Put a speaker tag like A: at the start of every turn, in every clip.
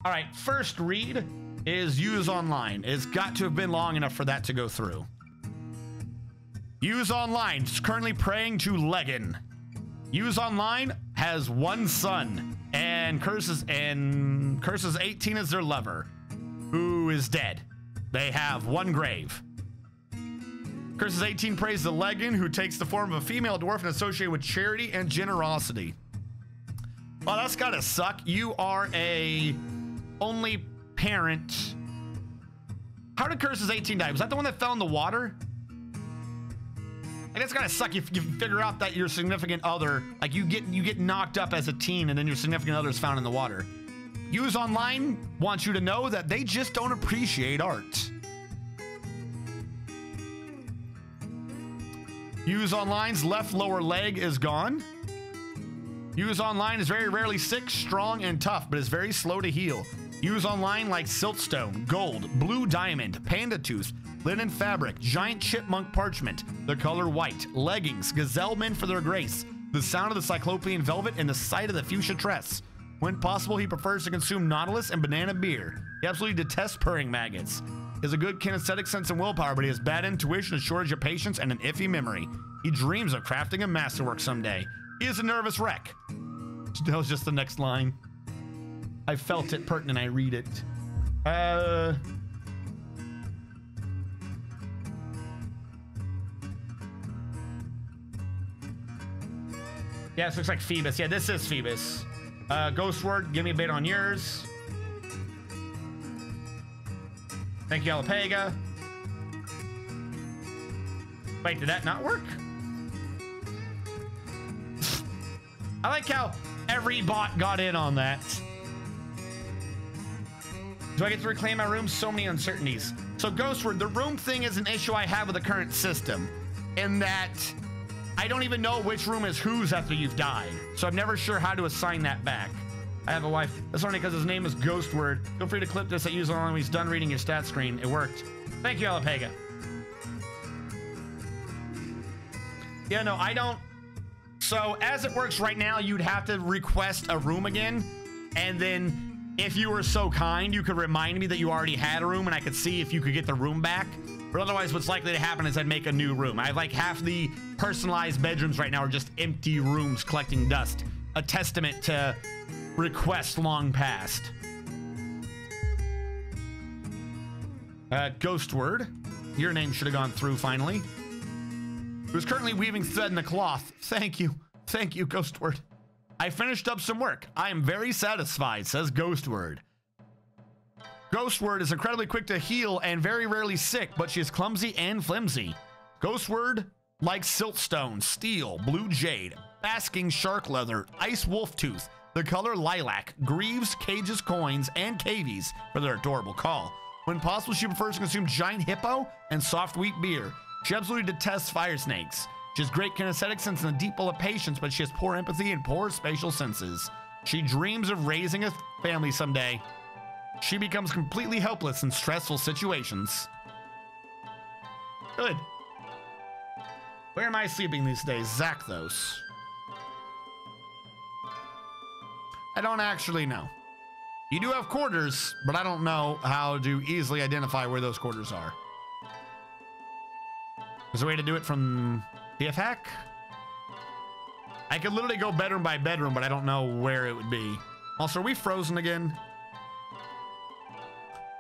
A: All right, first read is use online. It's got to have been long enough for that to go through. Use online is currently praying to Legan. Use online has one son and curses 18 as their lover, who is dead. They have one grave. Curses 18 prays to Legan, who takes the form of a female dwarf and associated with charity and generosity. Oh, that's gotta suck. You are a only parent. How did Curses 18 die? Was that the one that fell in the water? I guess it's gotta suck if you figure out that your significant other, like you get knocked up as a teen and then your significant other is found in the water. Use Online wants you to know that they just don't appreciate art. Use Online's left lower leg is gone. Use Online is very rarely sick, strong, and tough, but is very slow to heal. Use Online like siltstone, gold, blue diamond, panda tooth, linen fabric, giant chipmunk parchment, the color white, leggings, gazelle men for their grace, the sound of the cyclopean velvet, and the sight of the fuchsia tress. When possible, he prefers to consume nautilus and banana beer. He absolutely detests purring maggots. He has a good kinesthetic sense and willpower, but he has bad intuition, a shortage of patience, and an iffy memory. He dreams of crafting a masterwork someday. He is a nervous wreck. That was just the next line. I felt it pertinent, I read it. Yeah, this looks like Phoebus. Yeah, this is Phoebus. Ghost Word, give me a bit on yours. Thank you, Alapega. Wait, did that not work? I like how every bot got in on that. Do I get to reclaim my room? So many uncertainties. So Ghostword, the room thing is an issue I have with the current system, in that I don't even know which room is whose after you've died. So I'm never sure how to assign that back. I have a wife. That's only because his name is Ghostword. Feel free to clip this at Use Online when he's done reading your stat screen. It worked. Thank you, Alapega. Yeah, no, I don't. So as it works right now, you'd have to request a room again, and then if you were so kind, you could remind me that you already had a room and I could see if you could get the room back. But otherwise, what's likely to happen is I'd make a new room. I have like half the personalized bedrooms right now are just empty rooms collecting dust. A testament to requests long past. Ghostword, your name should have gone through finally. Who's currently weaving thread in the cloth. Thank you, Ghostword. I finished up some work. I am very satisfied, says Ghostword. Ghostword is incredibly quick to heal and very rarely sick, but she is clumsy and flimsy. Ghostword likes siltstone, steel, blue jade, basking shark leather, ice wolf tooth, the color lilac, greaves, cages, coins, and cavies for their adorable call. When possible, she prefers to consume giant hippo and soft wheat beer. She absolutely detests fire snakes. She has great kinesthetic sense and a deep bowl of patience, but she has poor empathy and poor spatial senses. She dreams of raising a family someday. She becomes completely helpless in stressful situations. Good. Where am I sleeping these days? Zakthos. I don't actually know. You do have quarters, but I don't know how to easily identify where those quarters are. Is there a way to do it from PF Hack? I could literally go bedroom by bedroom, but I don't know where it would be. Also, are we frozen again?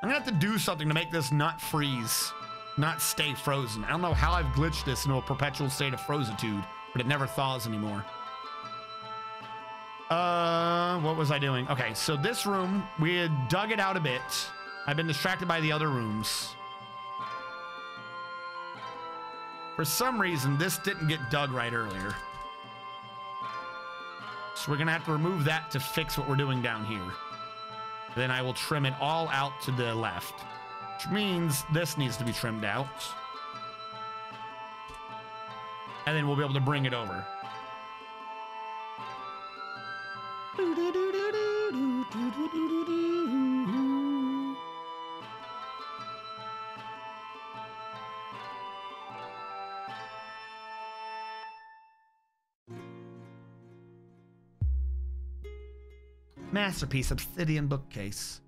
A: I'm gonna have to do something to make this not freeze, not stay frozen. I don't know how I've glitched this into a perpetual state of frozitude, but it never thaws anymore. What was I doing? Okay, so this room, we had dug it out a bit. I've been distracted by the other rooms. For some reason, this didn't get dug right earlier. So we're gonna have to remove that to fix what we're doing down here. Then I will trim it all out to the left, which means this needs to be trimmed out. And then we'll be able to bring it over. Masterpiece obsidian bookcase.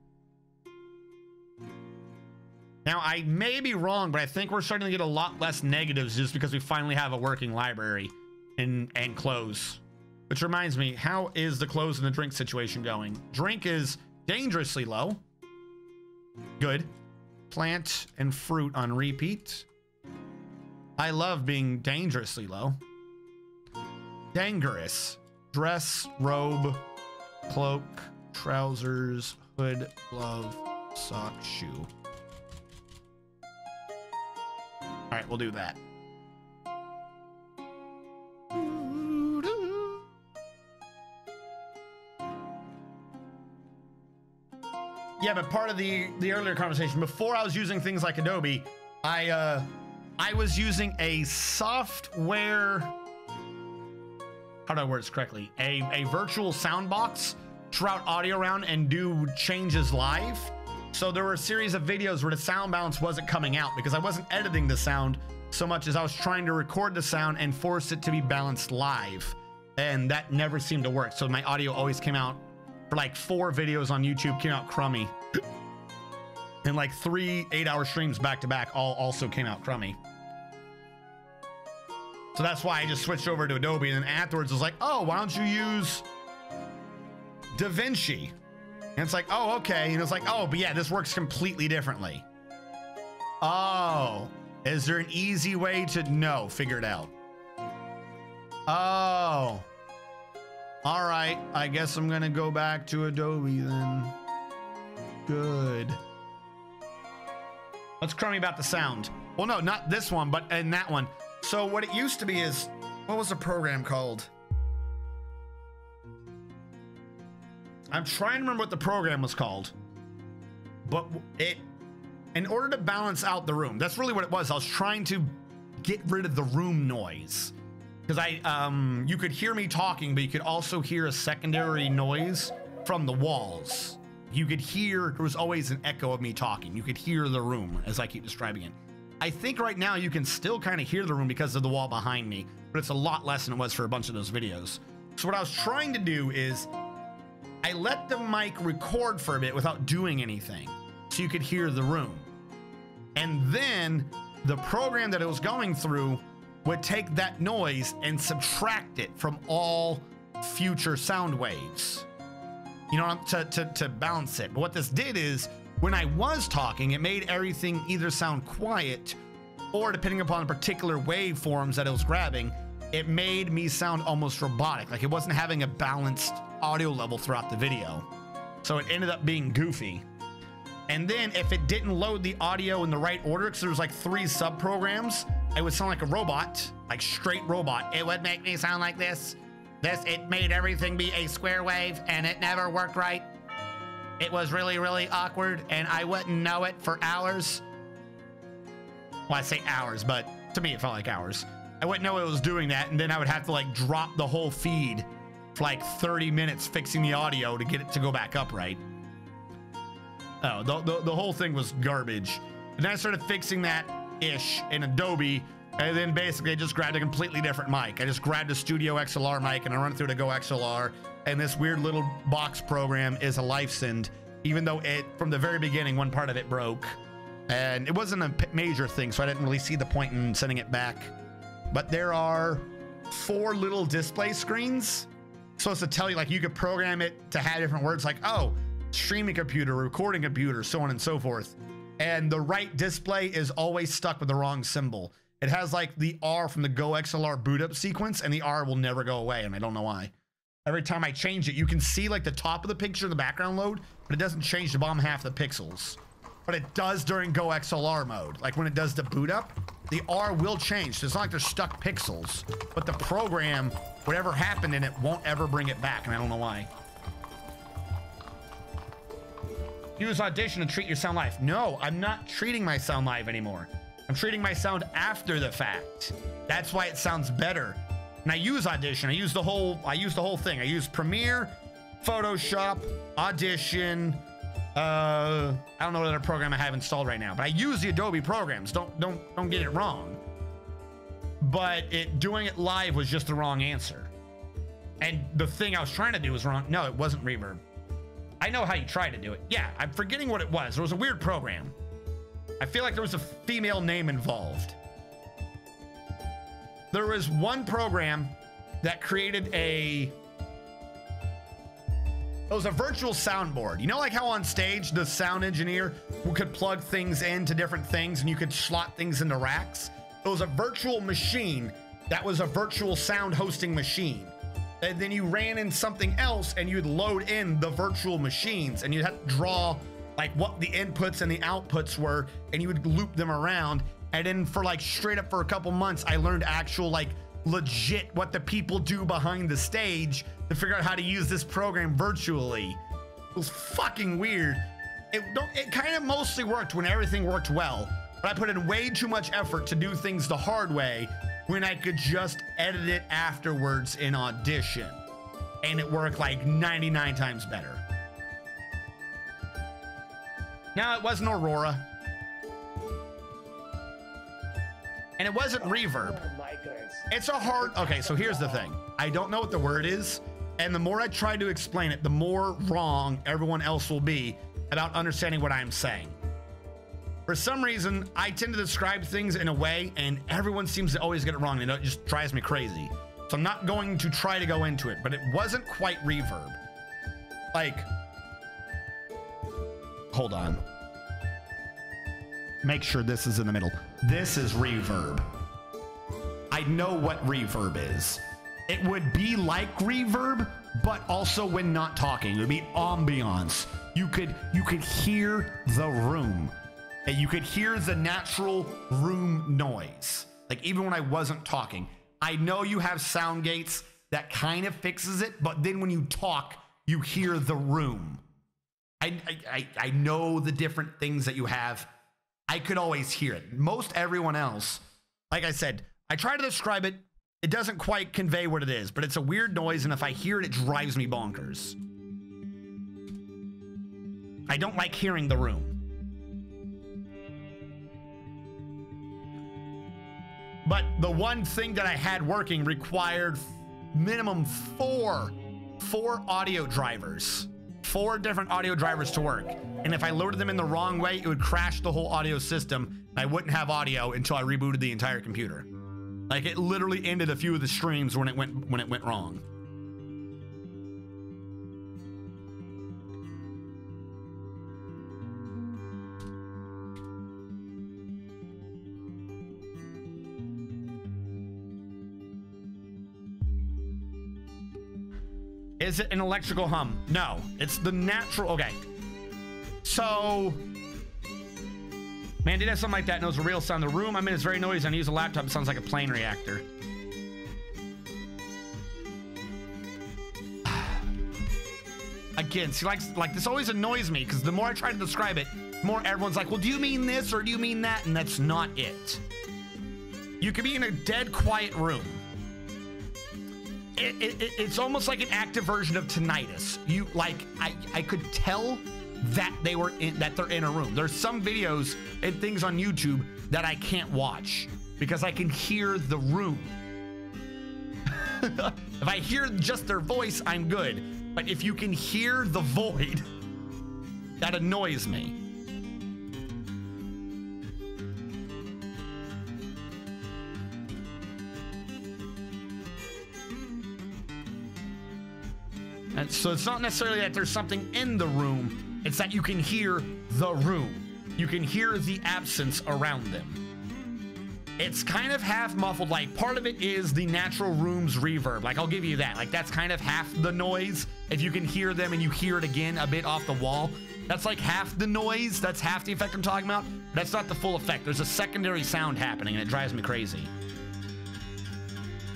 A: Now, I may be wrong, but I think we're starting to get a lot less negatives just because we finally have a working library and clothes. Which reminds me, how is the clothes and the drink situation going? Drink is dangerously low. Good. Plant and fruit on repeat. I love being dangerously low. Dangerous. Dress, robe, cloak, trousers, hood, glove, sock, shoe. All right, we'll do that. Yeah, but part of the earlier conversation, before I was using things like Adobe, I was using a software, how do I word this correctly? A virtual sound box to route audio around and do changes live. So there were a series of videos where the sound balance wasn't coming out because I wasn't editing the sound so much as I was trying to record the sound and force it to be balanced live. And that never seemed to work. So my audio always came out, for like 4 videos on YouTube, came out crummy. And like 3 8-hour streams back to back all also came out crummy. So that's why I just switched over to Adobe. And then afterwards I was like, oh, why don't you use DaVinci? And it's like, oh, okay. And it's like, oh, but yeah, this works completely differently. Oh, is there an easy way to know? Figure it out. Oh, all right. I guess I'm going to go back to Adobe then. Good. What's crummy about the sound? Well, no, not this one, but in that one. So what it used to be is, what was the program called? I'm trying to remember what the program was called, but in order to balance out the room, that's really what it was. I was trying to get rid of the room noise because you could hear me talking, but you could also hear a secondary noise from the walls. You could hear, there was always an echo of me talking. You could hear the room as I keep describing it. I think right now you can still kind of hear the room because of the wall behind me, but it's a lot less than it was for a bunch of those videos. So what I was trying to do is I let the mic record for a bit without doing anything so you could hear the room. And then the program that it was going through would take that noise and subtract it from all future sound waves, you know, to balance it. But what this did is when I was talking, it made everything either sound quiet or, depending upon the particular waveforms that it was grabbing, it made me sound almost robotic. Like it wasn't having a balanced audio level throughout the video. So it ended up being goofy. And then if it didn't load the audio in the right order, because there was like 3 sub programs, it would sound like a robot, like straight robot. It would make me sound like this. It made everything be a square wave and it never worked right. It was really, really awkward and I wouldn't know it for hours. Well, I say hours, but to me it felt like hours. I wouldn't know it was doing that, and then I would have to like drop the whole feed for like 30 minutes fixing the audio to get it to go back up right. Oh, the whole thing was garbage. And then I started fixing that ish in Adobe, and then basically I just grabbed a completely different mic. I just grabbed a Studio XLR mic and I run it through to Go XLR, and this weird little box program is a life send, even though it, from the very beginning, one part of it broke. And it wasn't a major thing, so I didn't really see the point in sending it back. But there are 4 little display screens. So it's to tell you, like, you could program it to have different words like, oh, streaming computer, recording computer, so on and so forth. And the right display is always stuck with the wrong symbol. It has like the R from the Go XLR boot up sequence, and the R will never go away, and I don't know why. Every time I change it, you can see like the top of the picture in the background load, but it doesn't change the bottom half of the pixels. But it does during Go XLR mode. Like when it does the boot up, the R will change. So it's not like they're stuck pixels, but the program, whatever happened in it, won't ever bring it back, and I don't know why. Use Audition to treat your sound live. No, I'm not treating my sound live anymore. I'm treating my sound after the fact. That's why it sounds better. And I use Audition. I use the whole thing. I use Premiere, Photoshop, Audition. I don't know what other program I have installed right now, but I use the Adobe programs. Don't get it wrong. But doing it live was just the wrong answer. And the thing I was trying to do was wrong. No, it wasn't reverb. I know how you try to do it. Yeah, I'm forgetting what it was. There was a weird program. I feel like there was a female name involved. There was one program that created it was a virtual soundboard. You know, like how on stage the sound engineer could plug things into different things and you could slot things into racks? It was a virtual machine that was a virtual sound hosting machine. And then you ran in something else and you'd load in the virtual machines and you'd have to draw like what the inputs and the outputs were, and you would loop them around. And then for like straight up for a couple months, I learned actual like legit what the people do behind the stage to figure out how to use this program virtually. It was fucking weird. It kind of mostly worked when everything worked well, but I put in way too much effort to do things the hard way when I could just edit it afterwards in Audition, and it worked like 99 times better. No, it wasn't Aurora. And it wasn't reverb. It's a hard, okay, so here's the thing. I don't know what the word is, and the more I try to explain it, the more wrong everyone else will be about understanding what I'm saying. For some reason, I tend to describe things in a way, and everyone seems to always get it wrong, and it just drives me crazy. So I'm not going to try to go into it, but it wasn't quite reverb. Like, hold on. Make sure this is in the middle. This is reverb. I know what reverb is. It would be like reverb, but also when not talking. It would be ambiance. You could hear the room. And you could hear the natural room noise. Like even when I wasn't talking. I know you have sound gates that kind of fixes it, but then when you talk, you hear the room. I know the different things that you have. I could always hear it. Most everyone else, like I said, I try to describe it. It doesn't quite convey what it is, but it's a weird noise, and if I hear it, it drives me bonkers. I don't like hearing the room. But the one thing that I had working required minimum four audio drivers. 4 different audio drivers to work. And if I loaded them in the wrong way, it would crash the whole audio system. And I wouldn't have audio until I rebooted the entire computer. Like it literally ended a few of the streams when it went wrong. Is it an electrical hum? No, it's the natural. Okay. So, man, did have something like that knows a real sound. The room I'm in is very noisy, and I use a laptop. It sounds like a plane reactor. Again, see, like this always annoys me because the more I try to describe it, the more everyone's like, well, do you mean this or do you mean that? And that's not it. You could be in a dead quiet room. It's almost like an active version of tinnitus. You like, I could tell that they're in a room. There's some videos and things on YouTube that I can't watch because I can hear the room. If I hear just their voice, I'm good. But if you can hear the void, that annoys me. And so it's not necessarily that there's something in the room, it's that you can hear the room. You can hear the absence around them. It's kind of half muffled, like part of it is the natural room's reverb. Like I'll give you that, like that's kind of half the noise. If you can hear them and you hear it again a bit off the wall, that's like half the noise, that's half the effect I'm talking about. That's not the full effect. There's a secondary sound happening and it drives me crazy.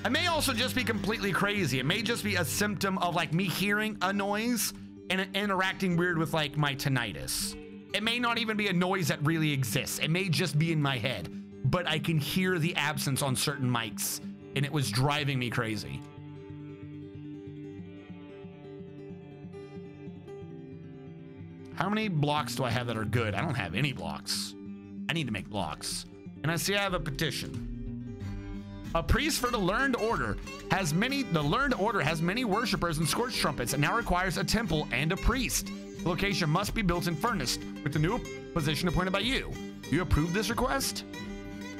A: I may also just be completely crazy. It may just be a symptom of like me hearing a noise and interacting weird with like my tinnitus. It may not even be a noise that really exists. It may just be in my head, but I can hear the absence on certain mics and it was driving me crazy. How many blocks do I have that are good? I don't have any blocks. I need to make blocks. And I see I have a petition. A priest for the Learned Order has many worshippers and ScorchTrumpets and now requires a temple and a priest. The location must be built and furnished with the new position appointed by you. Do you approve this request?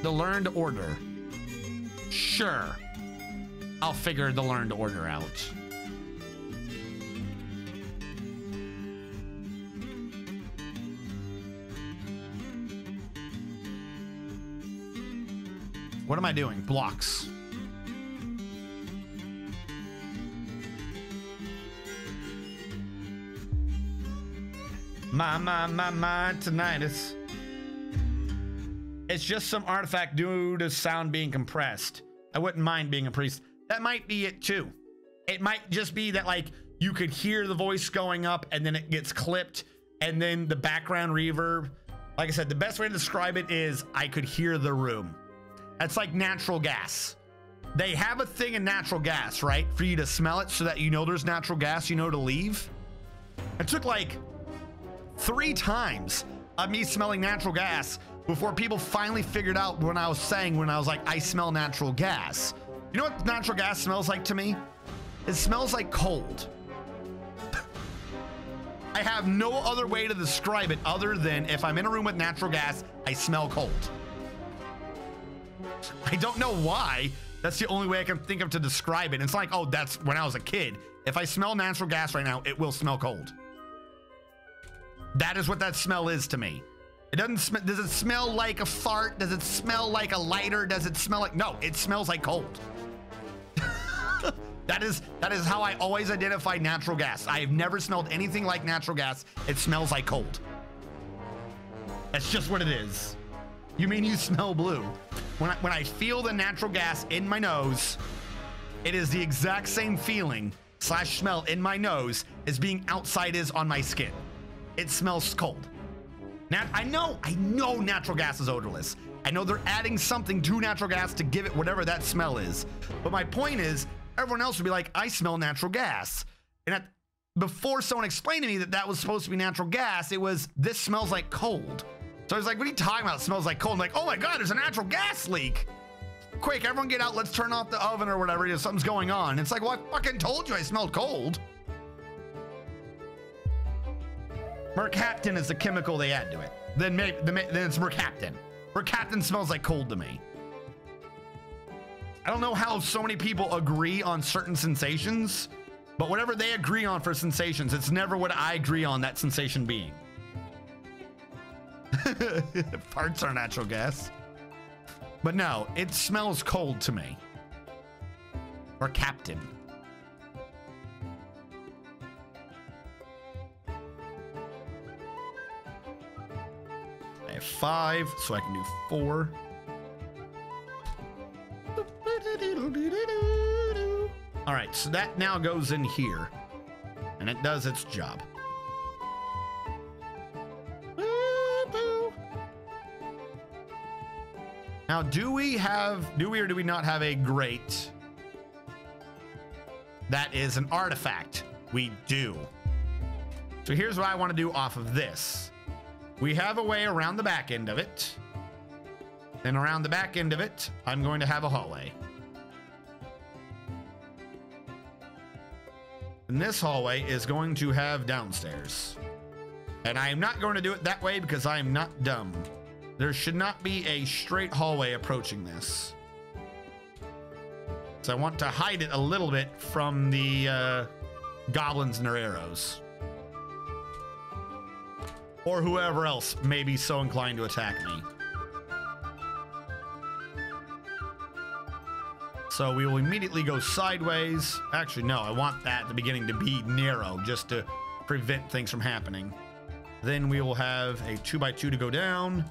A: The learned order. Sure. I'll figure the learned order out. What am I doing? Blocks. My tinnitus. It's just some artifact due to sound being compressed. I wouldn't mind being a priest. That might be it too. It might just be that like you could hear the voice going up and then it gets clipped and then the background reverb. Like I said, the best way to describe it is I could hear the room. That's like natural gas. They have a thing in natural gas, right? For you to smell it so that you know there's natural gas, you know to leave. It took like 3 times of me smelling natural gas before people finally figured out when I was saying, when I was like, I smell natural gas. You know what natural gas smells like to me? It smells like cold. I have no other way to describe it other than if I'm in a room with natural gas, I smell cold. I don't know why. That's the only way I can think of to describe it. It's like, oh, that's when I was a kid. If I smell natural gas right now, it will smell cold. That is what that smell is to me. It doesn't smell. Does it smell like a fart? Does it smell like a lighter? Does it smell like? No, it smells like cold. That is how I always identify natural gas. I have never smelled anything like natural gas. It smells like cold. That's just what it is. You mean you smell blue? When I feel the natural gas in my nose, it is the exact same feeling / smell in my nose as being outside is on my skin. It smells cold. Now, I know natural gas is odorless. I know they're adding something to natural gas to give it whatever that smell is. But my point is, everyone else would be like, I smell natural gas. And before someone explained to me that that was supposed to be natural gas, it was, this smells like cold. So I was like, what are you talking about? It smells like cold. I'm like, oh my God, there's a natural gas leak. Quick, everyone get out. Let's turn off the oven or whatever it is. Something's going on. It's like, well, I fucking told you I smelled cold. Mercaptan is the chemical they add to it. Then it's mercaptan. Mercaptan smells like cold to me. I don't know how so many people agree on certain sensations, but whatever they agree on for sensations, it's never what I agree on that sensation being. Farts are natural gas. But no, it smells cold to me. Or captain. I have 5, so I can do 4. All right, so that now goes in here. And it does its job. Now, do we or do we not have a grate? That is an artifact. We do. So here's what I want to do off of this. We have a way around the back end of it. And around the back end of it, I'm going to have a hallway. And this hallway is going to have downstairs. And I am not going to do it that way because I am not dumb. There should not be a straight hallway approaching this. So I want to hide it a little bit from the goblins and their arrows. Or whoever else may be so inclined to attack me. So we will immediately go sideways. Actually, no, I want that at the beginning to be narrow just to prevent things from happening. Then we will have a 2x2 to go down.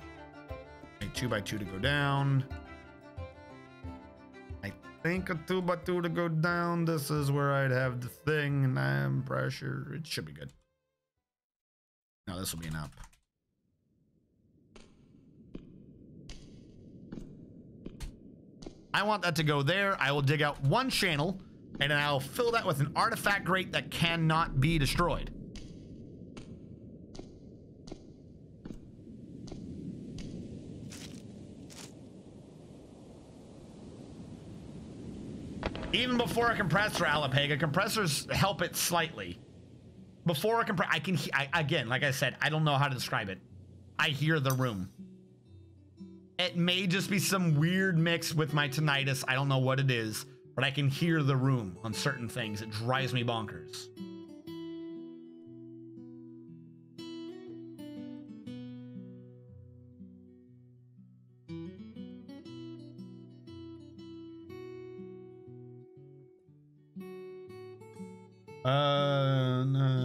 A: A 2x2 to go down. I think a 2x2 to go down. This is where I'd have the thing, and I'm pressure. It should be good. No, this will be an up. I want that to go there. I will dig out one channel, and then I'll fill that with an artifact grate that cannot be destroyed. Even before a compressor, Alapega, compressors help it slightly. before I can, again, like I said, I don't know how to describe it. I hear the room. It may just be some weird mix with my tinnitus. I don't know what it is, but I can hear the room on certain things. It drives me bonkers.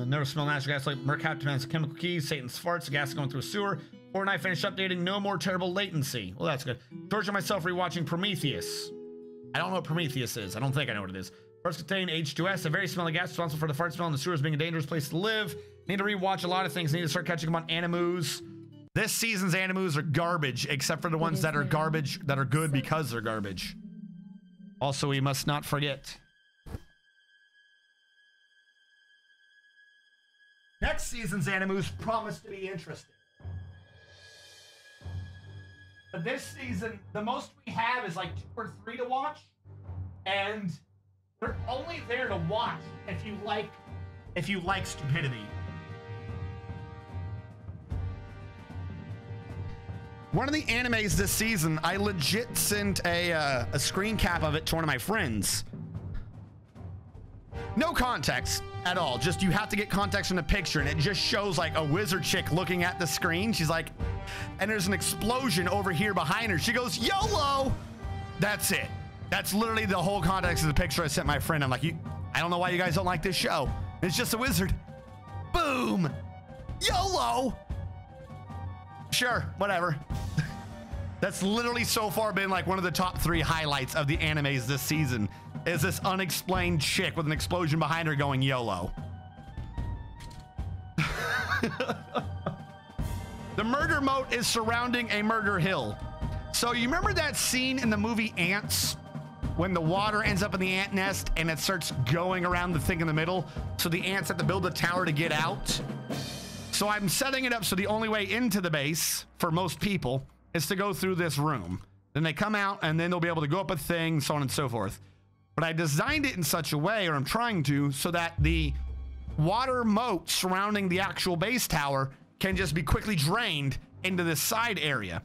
A: Never smell natural gas like Mercap demands chemical keys, Satan's farts, gas going through a sewer. Or I finished updating, no more terrible latency. Well, that's good. Torture myself rewatching Prometheus. I don't know what Prometheus is. I don't think I know what it is. Farts contain H2S, a very smelly gas responsible for the fart smell in the sewers being a dangerous place to live. Need to rewatch a lot of things. Need to start catching up on animus. This season's animus are garbage, except for the ones that are garbage, that are good because they're garbage. Also, we must not forget. Next season's animus promise to be interesting. But this season, the most we have is like 2 or 3 to watch, and they're only there to watch if you like stupidity. One of the animes this season, I legit sent a screen cap of it to one of my friends. No context at all. Just you have to get context from the picture, and it just shows like a wizard chick looking at the screen. She's like, and there's an explosion over here behind her. She goes, YOLO! That's it. That's literally the whole context of the picture I sent my friend. I'm like, I don't know why you guys don't like this show. It's just a wizard. Boom! YOLO! Sure, whatever. That's literally so far been like one of the top 3 highlights of the animes this season, is this unexplained chick with an explosion behind her going YOLO. The murder moat is surrounding a murder hill. So you remember that scene in the movie Ants when the water ends up in the ant nest and it starts going around the thing in the middle? So the ants have to build a tower to get out. So I'm setting it up so the only way into the base for most people is to go through this room. Then they come out and then they'll be able to go up a thing, so on and so forth. But I designed it in such a way, or I'm trying to, so that the water moat surrounding the actual base tower can just be quickly drained into this side area,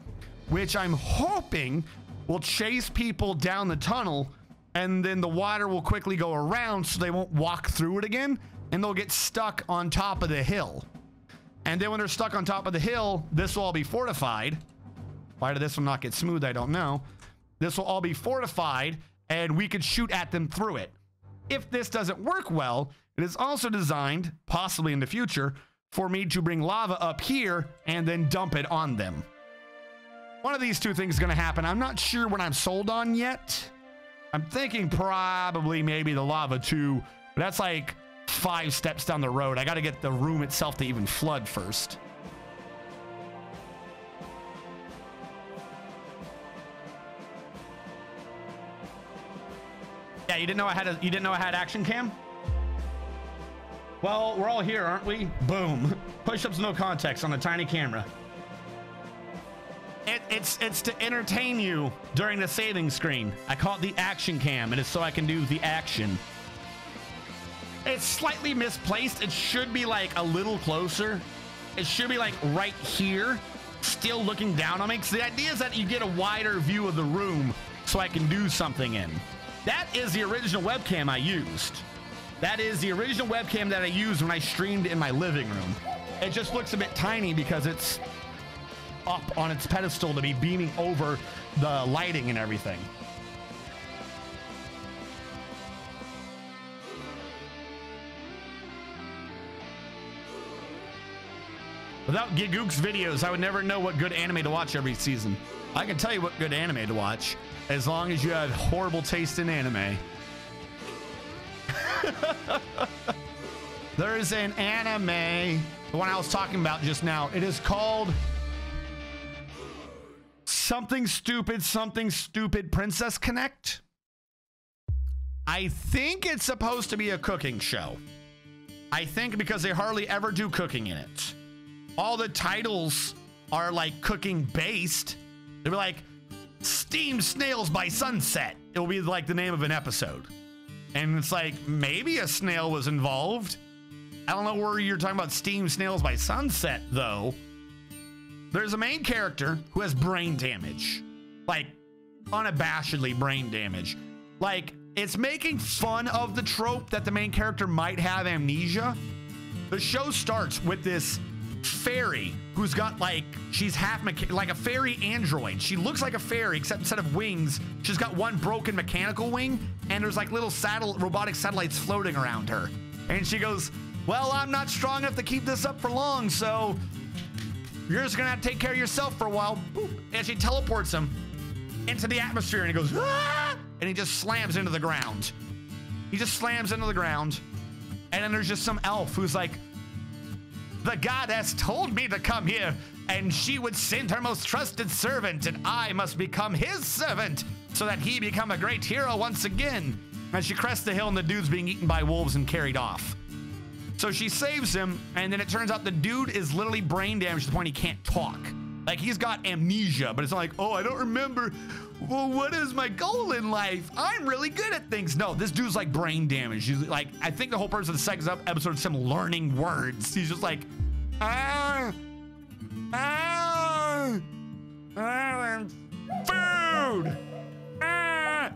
A: which I'm hoping will chase people down the tunnel, and then the water will quickly go around so they won't walk through it again, and they'll get stuck on top of the hill. And then when they're stuck on top of the hill, this will all be fortified. Why did this one not get smooth? I don't know. This will all be fortified, and we could shoot at them through it. If this doesn't work well, it is also designed, possibly in the future, for me to bring lava up here and then dump it on them. One of these 2 things is going to happen. I'm not sure what I'm sold on yet. I'm thinking probably maybe the lava too, but that's like 5 steps down the road. I got to get the room itself to even flood first. Yeah, you didn't know I had action cam? Well, we're all here, aren't we? Boom. Push-ups, no context on a tiny camera. It's to entertain you during the saving screen. I call it the action cam, and it's so I can do the action. It's slightly misplaced. It should be like a little closer. It should be like right here, still looking down on me. Because the idea is that you get a wider view of the room so I can do something in. That is the original webcam I used. That is the original webcam that I used when I streamed in my living room. It just looks a bit tiny because it's up on its pedestal to be beaming over the lighting and everything. Without Gigook's videos, I would never know what good anime to watch every season. I can tell you what good anime to watch, as long as you have horrible taste in anime. There is an anime, the one I was talking about just now. It is called something stupid Princess Connect. I think it's supposed to be a cooking show. I think because they hardly ever do cooking in it. All the titles are like cooking based. They'll be like Steamed Snails by Sunset. It will be like the name of an episode. And it's like, maybe a snail was involved. I don't know where you're talking about steam snails by sunset, though. There's a main character who has brain damage. Like, unabashedly brain damage. Like, it's making fun of the trope that the main character might have amnesia. The show starts with this fairy who's got like, she's half like a fairy android. She looks like a fairy, except instead of wings, she's got one broken mechanical wing, and there's like little robotic satellites floating around her. And she goes, well, I'm not strong enough to keep this up for long, so you're just gonna have to take care of yourself for a while. Boop. And she teleports him into the atmosphere, and he goes, ah! And he just slams into the ground. He just slams into the ground. And then there's just some elf who's like, the goddess told me to come here, and she would send her most trusted servant, and I must become his servant so that he become a great hero once again. And she crests the hill, and the dude's being eaten by wolves and carried off. So she saves him, and then it turns out the dude is literally brain damaged to the point he can't talk. Like, he's got amnesia, but it's not like, oh, I don't remember. Well, what is my goal in life? I'm really good at things. No, this dude's like brain damaged. He's like, I think the whole purpose of the second episode is him learning words. He's just like, food.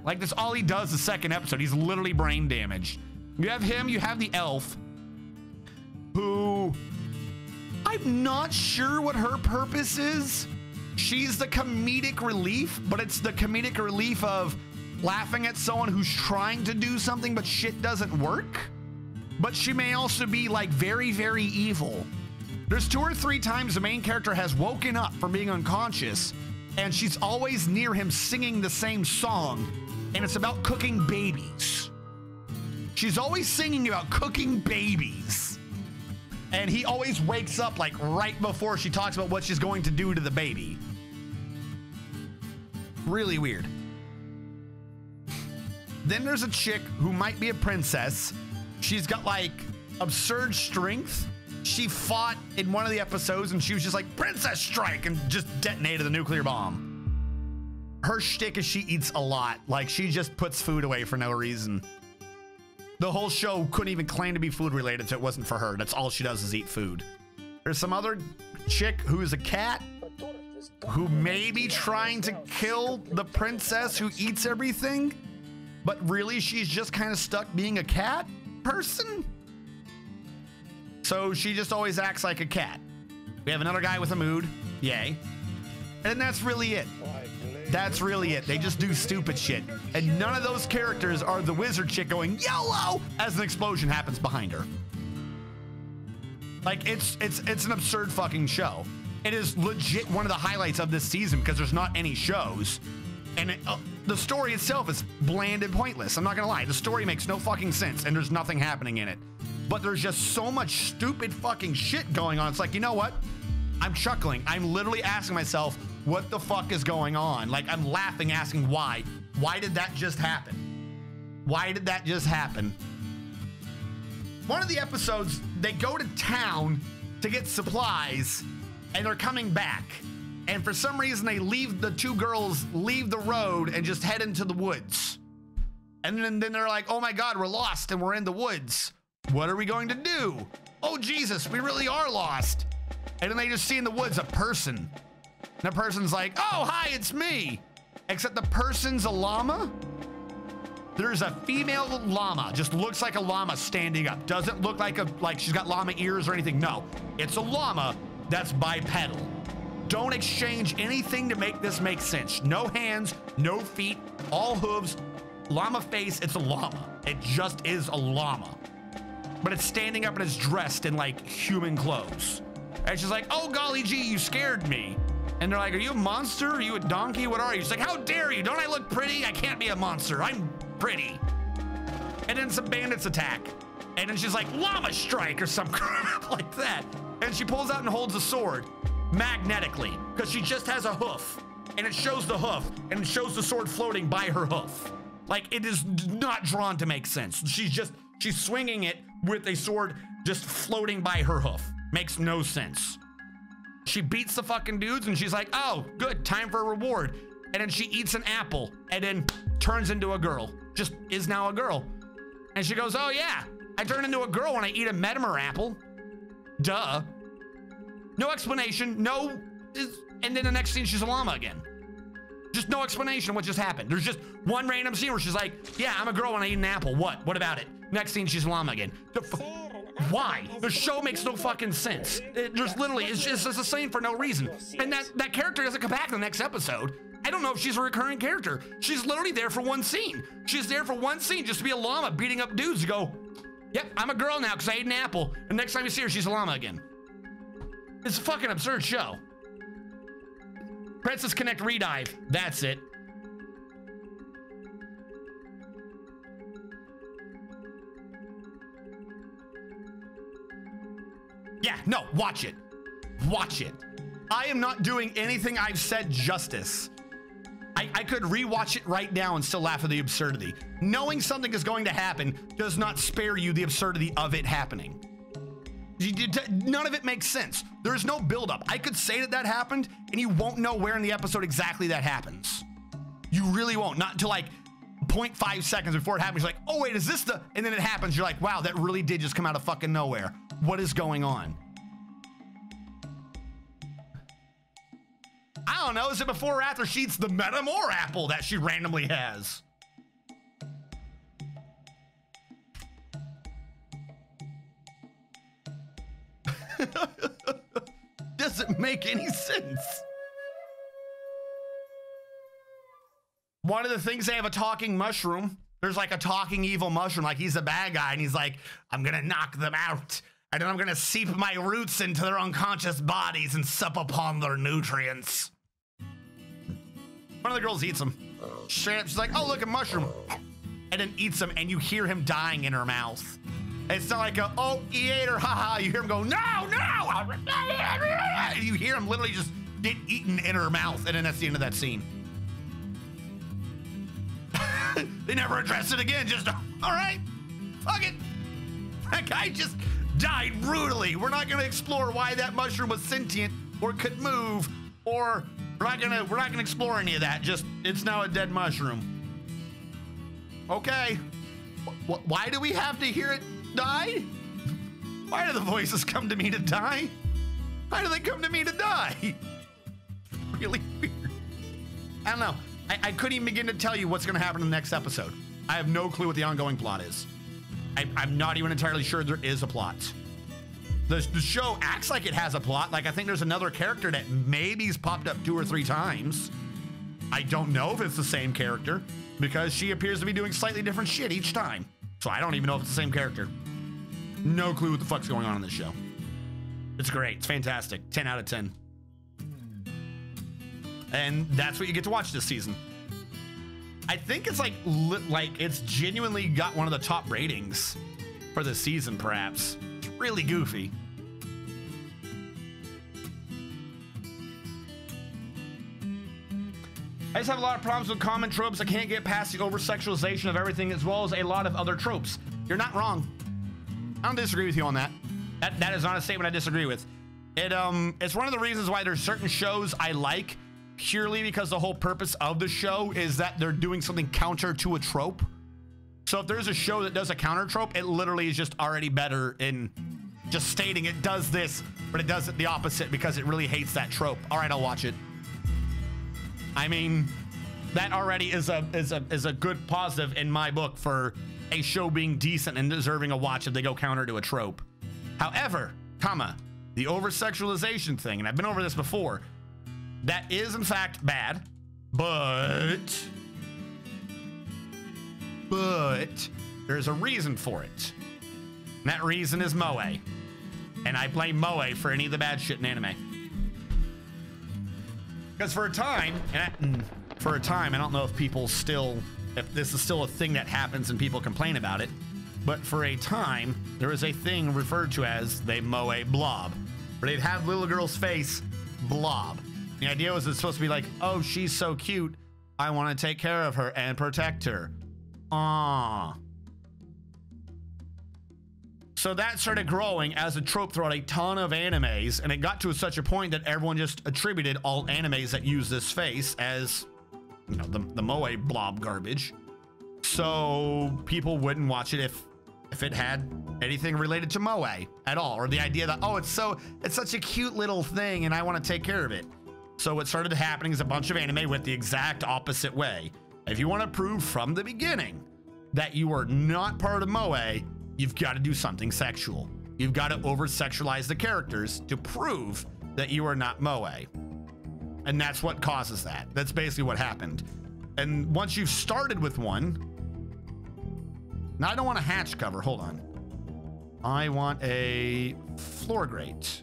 A: Like, that's all he does the second episode. He's literally brain damaged. You have him, you have the elf, who I'm not sure what her purpose is. She's the comedic relief, but it's the comedic relief of laughing at someone who's trying to do something but shit doesn't work. But she may also be like very, very evil. There's 2 or 3 times the main character has woken up from being unconscious, and she's always near him singing the same song, and it's about cooking babies. She's always singing about cooking babies. And he always wakes up like right before she talks about what she's going to do to the baby. Really weird. Then there's a chick who might be a princess. She's got like absurd strength. She fought in one of the episodes and she was just like, princess strike, and just detonated the nuclear bomb. Her shtick is she eats a lot. Like, she just puts food away for no reason. The whole show couldn't even claim to be food related, so it wasn't for her. That's all she does is eat food. There's some other chick who's a cat who may be trying to kill the princess who eats everything, but really she's just kind of stuck being a cat person. So she just always acts like a cat. We have another guy with a mood. Yay. And that's really it. That's really it. They just do stupid shit. And none of those characters are the wizard chick going YOLO as an explosion happens behind her. Like, it's an absurd fucking show. It is legit one of the highlights of this season because there's not any shows. And the story itself is bland and pointless. I'm not gonna lie. The story makes no fucking sense and there's nothing happening in it. But there's just so much stupid fucking shit going on. It's like, you know what? I'm chuckling. I'm literally asking myself, what the fuck is going on? Like, I'm laughing, asking why. Why did that just happen? Why did that just happen? One of the episodes, they go to town to get supplies and they're coming back. And for some reason, they leave, the 2 girls leave the road and just head into the woods. And then they're like, oh my God, we're lost and we're in the woods. What are we going to do? Oh, Jesus, we really are lost. And then they just see in the woods a person. And the person's like, oh, hi, it's me. Except the person's a llama. There's a female llama, just looks like a llama standing up. Doesn't look like she's got llama ears or anything. No, it's a llama that's bipedal. Don't exchange anything to make this make sense. No hands, no feet, all hooves, llama face. It's a llama. It just is a llama. But it's standing up and it's dressed in like human clothes. And she's like, oh, golly gee, you scared me. And they're like, are you a monster? Are you a donkey? What are you? She's like, how dare you? Don't I look pretty? I can't be a monster. I'm pretty. And then some bandits attack. And then she's like, llama strike or some crap like that. And she pulls out and holds a sword magnetically because she just has a hoof. And it shows the hoof and it shows the sword floating by her hoof. Like, it is not drawn to make sense. She's swinging it with a sword just floating by her hoof. Makes no sense. She beats the fucking dudes and she's like, oh, good, time for a reward. And then she eats an apple and then turns into a girl. Just is now a girl. And she goes, oh yeah, I turn into a girl when I eat a Medimer apple. Duh. No explanation, no, and then the next scene she's a llama again. Just no explanation what just happened. There's just one random scene where she's like, yeah, I'm a girl when I eat an apple. What about it? Next scene she's a llama again. Why? The show makes no fucking sense. There's literally, it's the same for no reason. And that character doesn't come back in the next episode. I don't know if she's a recurring character. She's literally there for one scene. She's there for one scene just to be a llama beating up dudes to go, yep, I'm a girl now because I ate an apple. And next time you see her, she's a llama again. It's a fucking absurd show. Princess Connect Redive. That's it. Yeah, no, watch it. Watch it. I am not doing anything I've said justice. I could rewatch it right now and still laugh at the absurdity. Knowing something is going to happen does not spare you the absurdity of it happening. None of it makes sense. There's no buildup. I could say that happened and you won't know where in the episode exactly that happens. You really won't. Not until like 0.5 seconds before it happens. You're like, oh wait, is this the, and then it happens. You're like, wow, that really did just come out of fucking nowhere. What is going on? I don't know. Is it before or after she eats the Metamore apple that she randomly has? Doesn't make any sense. One of the things, they have a talking mushroom. There's like a talking evil mushroom, like he's a bad guy, and he's like, I'm gonna knock them out, and then I'm gonna seep my roots into their unconscious bodies and sup upon their nutrients. One of the girls eats them. Straight up, she's like, oh, look, a mushroom. And then eats them, and you hear him dying in her mouth. It's not like a, oh, he ate her, haha. You hear him go, no, no. And you hear him literally just get eaten in her mouth, and then that's the end of that scene. They never addressed it again, just, all right, fuck it. That guy just died brutally. We're not gonna explore why that mushroom was sentient or could move, or we're not gonna explore any of that. Just, it's now a dead mushroom. Okay, why do we have to hear it die? Why do the voices come to me to die? Why do they come to me to die? Really weird. I don't know. I couldn't even begin to tell you what's going to happen in the next episode. I have no clue what the ongoing plot is. I'm not even entirely sure there is a plot. The show acts like it has a plot. Like, I think there's another character that maybe's popped up 2 or 3 times. I don't know if it's the same character because she appears to be doing slightly different shit each time. So I don't even know if it's the same character. No clue what the fuck's going on in this show. It's great. It's fantastic. 10 out of 10. And that's what you get to watch this season. I think it's like it's genuinely got one of the top ratings for the season, perhaps. It's really goofy. I just have a lot of problems with common tropes. I can't get past the over-sexualization of everything, as well as a lot of other tropes. You're not wrong. I don't disagree with you on that. That is not a statement I disagree with. It's one of the reasons why there's certain shows I like, purely because the whole purpose of the show is that they're doing something counter to a trope. So if there's a show that does a counter trope, it literally is just already better in just stating it does this, but it does it the opposite because it really hates that trope. All right, I'll watch it. I mean, that already is a good positive in my book for a show being decent and deserving a watch if they go counter to a trope. However, the over-sexualization thing, and I've been over this before, that is in fact bad, but there's a reason for it. And that reason is Moe. And I blame Moe for any of the bad shit in anime. Because for a time, I don't know if people still, if this is still a thing that happens and people complain about it, but for a time, there was a thing referred to as the Moe blob, where they'd have little girl's face blob. The idea was it's supposed to be like, oh, she's so cute, I want to take care of her and protect her. Aww. So that started growing as a trope throughout a ton of animes, and it got to such a point that everyone just attributed all animes that use this face as, you know, the Moe blob garbage. So people wouldn't watch it if if it had anything related to moe at all, or the idea that, oh, it's such a cute little thing and I want to take care of it. So what started happening is a bunch of anime went the exact opposite way. If you want to prove from the beginning that you are not part of moe, you've got to do something sexual. You've got to over-sexualize the characters to prove that you are not moe. And that's what causes that. That's basically what happened. And once you've started with one, now I don't want a hatch cover, hold on. I want a floor grate.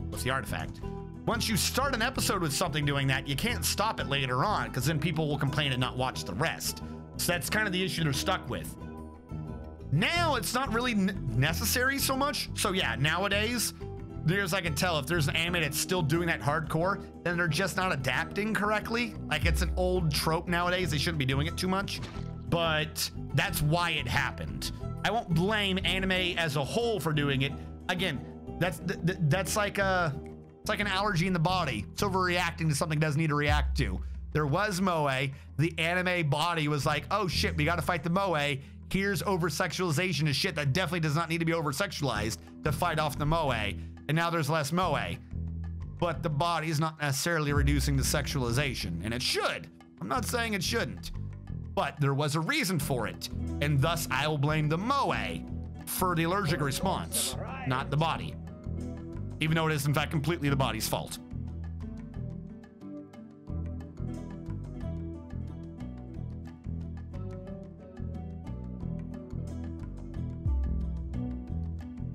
A: What's the artifact? Once you start an episode with something doing that, you can't stop it later on, because then people will complain and not watch the rest. So that's kind of the issue they're stuck with. Now it's not really necessary so much. So yeah, nowadays, there's, I can tell if there's an anime that's still doing that hardcore, then they're just not adapting correctly. Like, it's an old trope nowadays. They shouldn't be doing it too much, but that's why it happened. I won't blame anime as a whole for doing it. Again, that's like it's like an allergy in the body. It's overreacting to something it doesn't need to react to. There was moe. The anime body was like, oh shit, we got to fight the moe. Here's over-sexualization of shit that definitely does not need to be over-sexualized to fight off the moe. And now there's less moe. But the body is not necessarily reducing the sexualization, and it should. I'm not saying it shouldn't, but there was a reason for it. And thus I will blame the moe for the allergic response, not the body. Even though it is in fact completely the body's fault.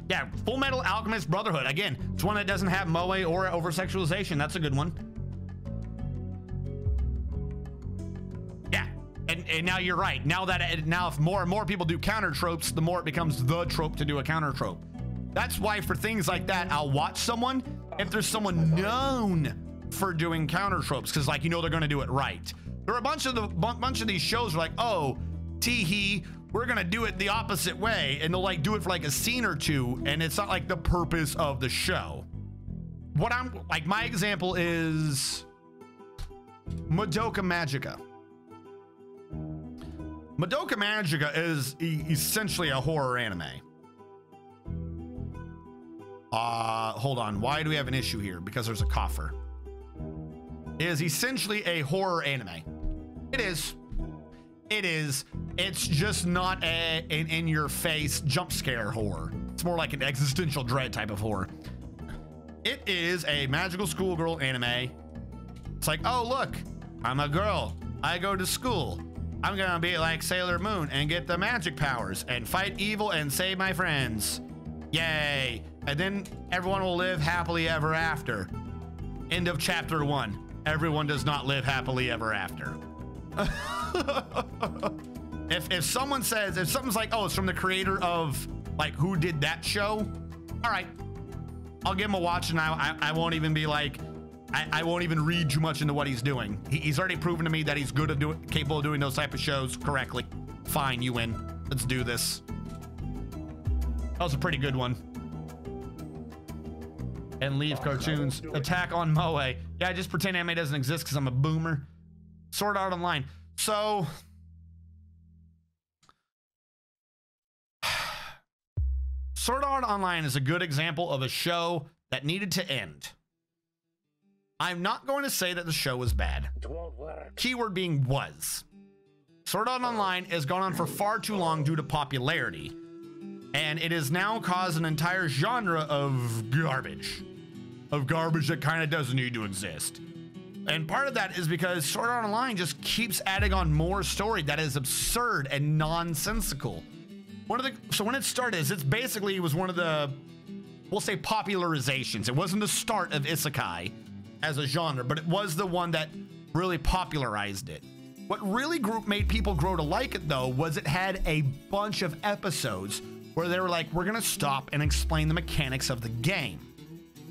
A: Yeah, Full Metal Alchemist Brotherhood. Again, it's one that doesn't have moe or over-sexualization. That's a good one. Yeah, and now you're right. Now if more and more people do counter tropes, the more it becomes the trope to do a counter trope. That's why for things like that, I'll watch someone if there's someone known for doing counter tropes, because like, you know, they're going to do it right. There are a bunch of these shows where like, oh, tee-hee, we're gonna do it the opposite way, and they'll like do it for like a scene or two, and it's not like the purpose of the show. What I'm like, my example is Madoka Magica. Madoka Magica is essentially a horror anime. Hold on, why do we have an issue here? Because there's a coffer. It is essentially a horror anime. It is. It is. It's just not an in-your-face jump scare horror. It's more like an existential dread type of horror. It is a magical schoolgirl anime. It's like, oh, look, I'm a girl. I go to school. I'm gonna be like Sailor Moon and get the magic powers and fight evil and save my friends. Yay. And then everyone will live happily ever after. End of chapter 1. Everyone does not live happily ever after. If someone says, if something's like, oh, it's from the creator of like who did that show, all right, I'll give him a watch, and I won't even be like, I won't even read too much into what he's doing. He's already proven to me that he's good at capable of doing those type of shows correctly. Fine, you win. Let's do this. That was a pretty good one. And leave cartoons. Attack on moe. Yeah, I just pretend anime doesn't exist because I'm a boomer. Sword Art Online. So Sword Art Online is a good example of a show that needed to end. I'm not going to say that the show was bad. Keyword being was. Sword Art Online has gone on for far too long due to popularity, and it has now caused an entire genre of garbage that kind of doesn't need to exist. And part of that is because Sword Art Online just keeps adding on more story that is absurd and nonsensical. So when it started, it was one of the, we'll say, popularizations. It wasn't the start of isekai as a genre, but it was the one that really popularized it. What really made people grow to like it, though, was it had a bunch of episodes where they were like, we're gonna stop and explain the mechanics of the game,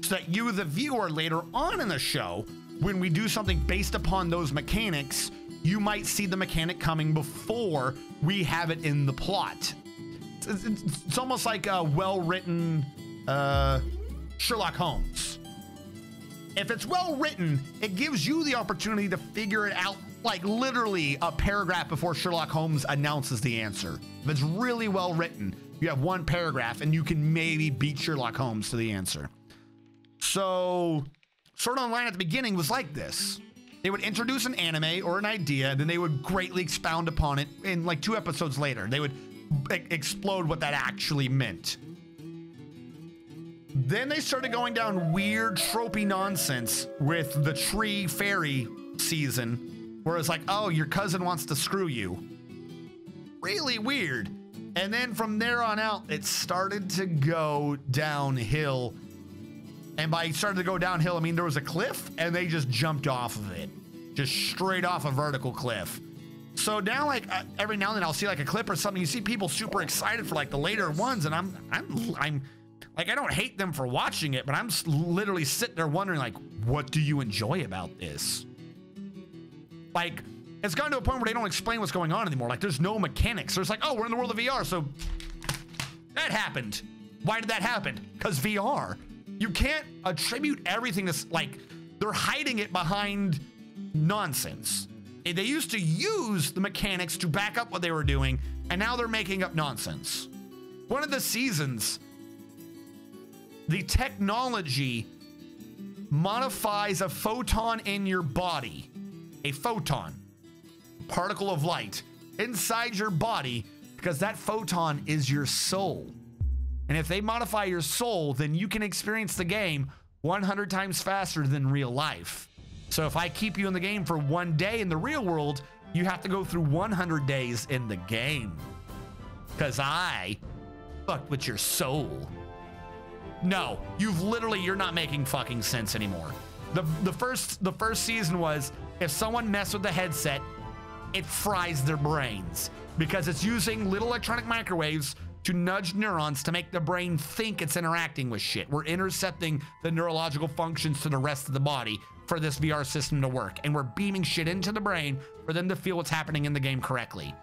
A: so that you, the viewer, later on in the show, when we do something based upon those mechanics, you might see the mechanic coming before we have it in the plot. It's almost like a well-written Sherlock Holmes. If it's well written, it gives you the opportunity to figure it out like literally a paragraph before Sherlock Holmes announces the answer. If it's really well written, you have one paragraph and you can maybe beat Sherlock Holmes to the answer. So Sword Online at the beginning was like this. They would introduce an anime or an idea, then they would greatly expound upon it in like 2 episodes later. They would explode what that actually meant. Then they started going down weird tropey nonsense with the tree fairy season, where it's like, oh, your cousin wants to screw you. Really weird. And then from there on out, it started to go downhill. And by started to go downhill, I mean, there was a cliff and they just jumped off of it. Just straight off a vertical cliff. So now, like, every now and then I'll see like a clip or something. You see people super excited for like the later ones. And I'm like, I don't hate them for watching it, but I'm literally sitting there wondering, like, what do you enjoy about this? Like, it's gotten to a point where they don't explain what's going on anymore. Like, there's no mechanics. There's like, oh, we're in the world of VR, so that happened. Why did that happen? Because VR. You can't attribute everything to, like, they're hiding it behind nonsense. They used to use the mechanics to back up what they were doing, and now they're making up nonsense. One of the seasons, the technology modifies a photon in your body. A photon, particle of light, inside your body, because that photon is your soul. And if they modify your soul, then you can experience the game 100 times faster than real life. So if I keep you in the game for 1 day in the real world, you have to go through 100 days in the game. Because I fucked with your soul. No, you're not making fucking sense anymore. The first season was, if someone messed with the headset, it fries their brains because it's using little electronic microwaves to nudge neurons to make the brain think it's interacting with shit. We're intercepting the neurological functions to the rest of the body for this VR system to work. And we're beaming shit into the brain for them to feel what's happening in the game correctly.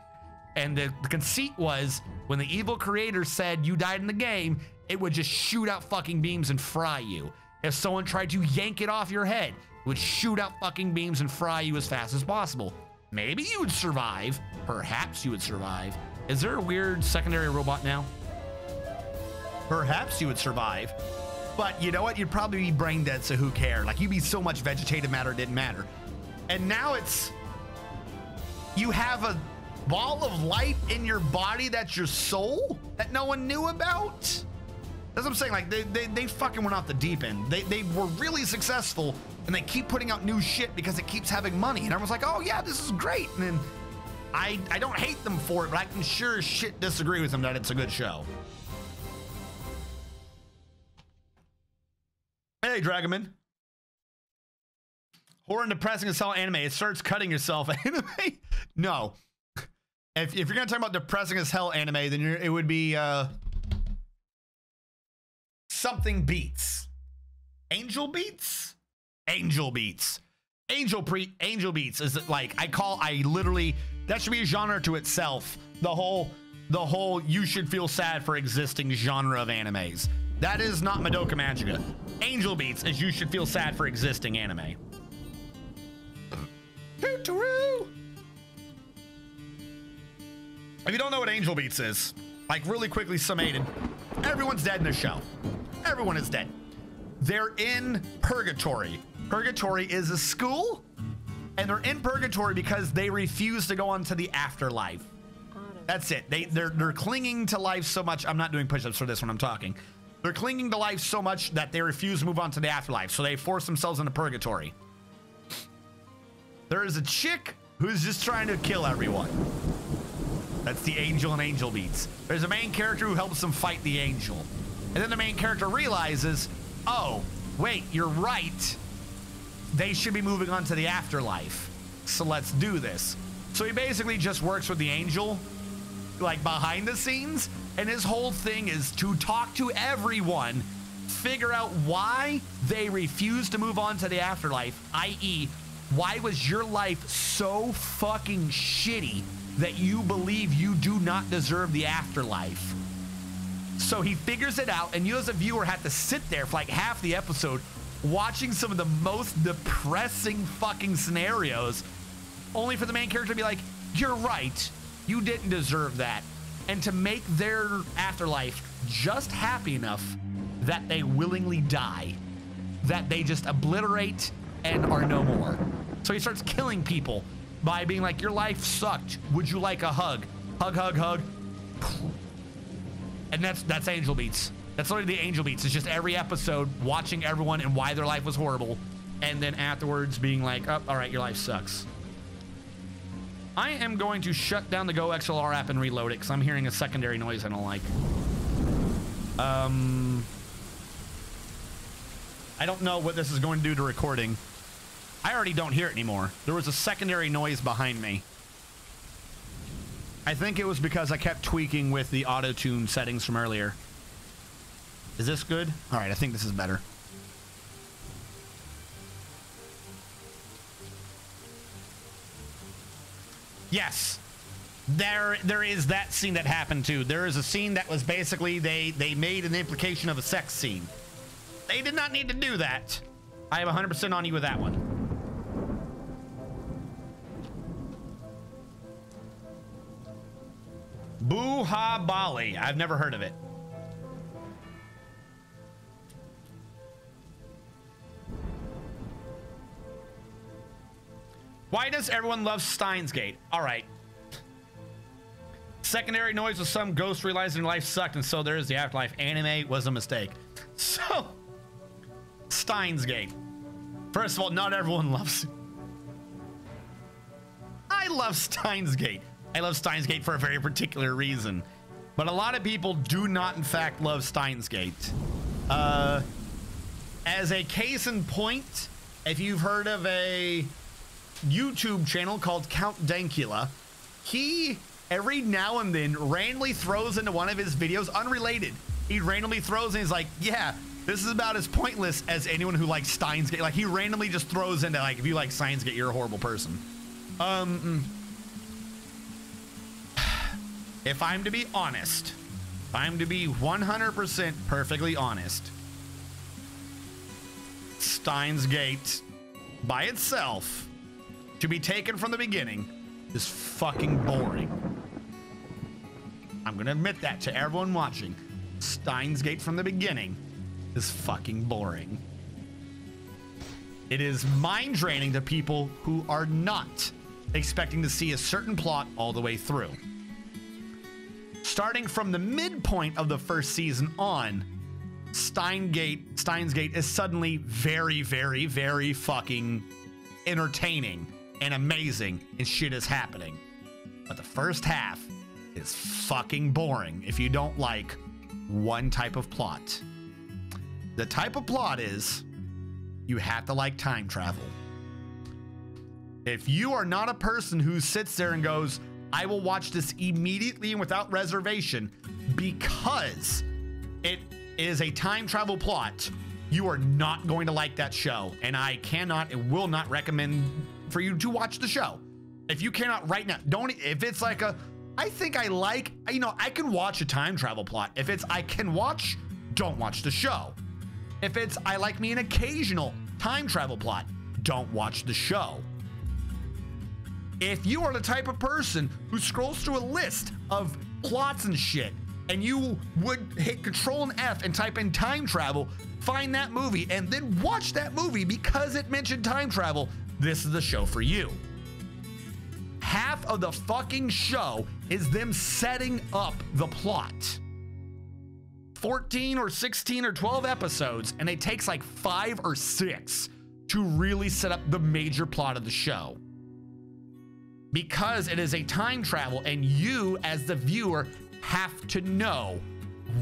A: And the conceit was, when the evil creator said you died in the game, it would just shoot out fucking beams and fry you. If someone tried to yank it off your head, it would shoot out fucking beams and fry you as fast as possible. Maybe you would survive. Perhaps you would survive. Is there a weird secondary robot now? Perhaps you would survive. But you know what? You'd probably be brain dead, so who cared? Like, you'd be so much vegetative matter, it didn't matter. And now it's, you have a ball of light in your body that's your soul that no one knew about? That's what I'm saying. Like, they fucking went off the deep end. They were really successful, and they keep putting out new shit because it keeps having money. And everyone's like, oh yeah, this is great. And then I don't hate them for it, but I can sure as shit disagree with them that it's a good show. Hey, Dragoman. Horror and depressing as hell anime. It starts cutting yourself. Anime? No. If you're gonna talk about depressing as hell anime, then it would be something beats. Angel beats? Angel beats. Angel beats is it, like, I literally, that should be a genre to itself. The whole you should feel sad for existing genre of animes. That is not Madoka Magica. Angel beats is you should feel sad for existing anime. If you don't know what Angel Beats is, like, really quickly summated, everyone's dead in the show. Everyone is dead. They're in purgatory. Purgatory is a school, and they're in purgatory because they refuse to go on to the afterlife. That's it. They're clinging to life so much. I'm not doing push-ups for this when I'm talking. They're clinging to life so much that they refuse to move on to the afterlife, so they force themselves into purgatory. There is a chick who's just trying to kill everyone. That's the angel and Angel Beats. There's a main character who helps them fight the angel. And then the main character realizes, oh, wait, you're right. They should be moving on to the afterlife. So let's do this. So he basically just works with the angel, like, behind the scenes. And his whole thing is to talk to everyone, figure out why they refuse to move on to the afterlife, i.e., why was your life so fucking shitty that you believe you do not deserve the afterlife? So he figures it out, and you as a viewer have to sit there for like half the episode watching some of the most depressing fucking scenarios only for the main character to be like, you're right, you didn't deserve that, and to make their afterlife just happy enough that they willingly die, that they just obliterate and are no more. So he starts killing people by being like, your life sucked, would you like a hug? Hug, hug, hug. And that's Angel Beats. That's literally the Angel Beats. It's just every episode watching everyone and why their life was horrible, and then afterwards being like, oh, all right, your life sucks. I am going to shut down the Go XLR app and reload it because I'm hearing a secondary noise I don't like. I don't know what this is going to do to recording. I already don't hear it anymore. There was a secondary noise behind me. I think it was because I kept tweaking with the auto-tune settings from earlier. Is this good? All right, I think this is better. Yes, there is that scene that happened too. There is a scene that was basically they made an implication of a sex scene. They did not need to do that. I have 100% on you with that one. Boo-ha Bali. I've never heard of it. Why does everyone love Steins Gate? All right. Secondary noise was some ghost realizing life sucked, and so there is the afterlife. Anime was a mistake. So, Steins Gate. First of all, not everyone loves it. I love Steins Gate. I love Steins Gate for a very particular reason. But a lot of people do not, in fact, love Steins Gate. As a case in point, if you've heard of a YouTube channel called Count Dankula, he every now and then randomly throws into one of his videos, unrelated, he randomly throws and he's like, yeah, this is about as pointless as anyone who likes Steins Gate. Like, he randomly just throws into, like, if you like Steins Gate, you're a horrible person. If I'm to be honest, if I'm to be 100% perfectly honest, Steins Gate by itself, to be taken from the beginning, is fucking boring. I'm gonna admit that to everyone watching. Steins Gate from the beginning is fucking boring. It is mind draining to people who are not expecting to see a certain plot all the way through. Starting from the midpoint of the first season on, Steins Gate is suddenly very, very, very fucking entertaining and amazing, and shit is happening. But the first half is fucking boring if you don't like one type of plot. The type of plot is you have to like time travel. If you are not a person who sits there and goes, I will watch this immediately and without reservation because it is a time travel plot, you are not going to like that show. And I cannot and will not recommend for you to watch the show. If you cannot right now, if it's like a, I think I like, you know, I can watch a time travel plot. If it's, I can watch, don't watch the show. If it's, I like me an occasional time travel plot, don't watch the show. If you are the type of person who scrolls through a list of plots and shit, and you would hit Control and F and type in time travel, find that movie, and then watch that movie because it mentioned time travel, this is the show for you. Half of the fucking show is them setting up the plot. 14 or 16 or 12 episodes, and it takes like 5 or 6 to really set up the major plot of the show. Because it is a time travel, and you as the viewer have to know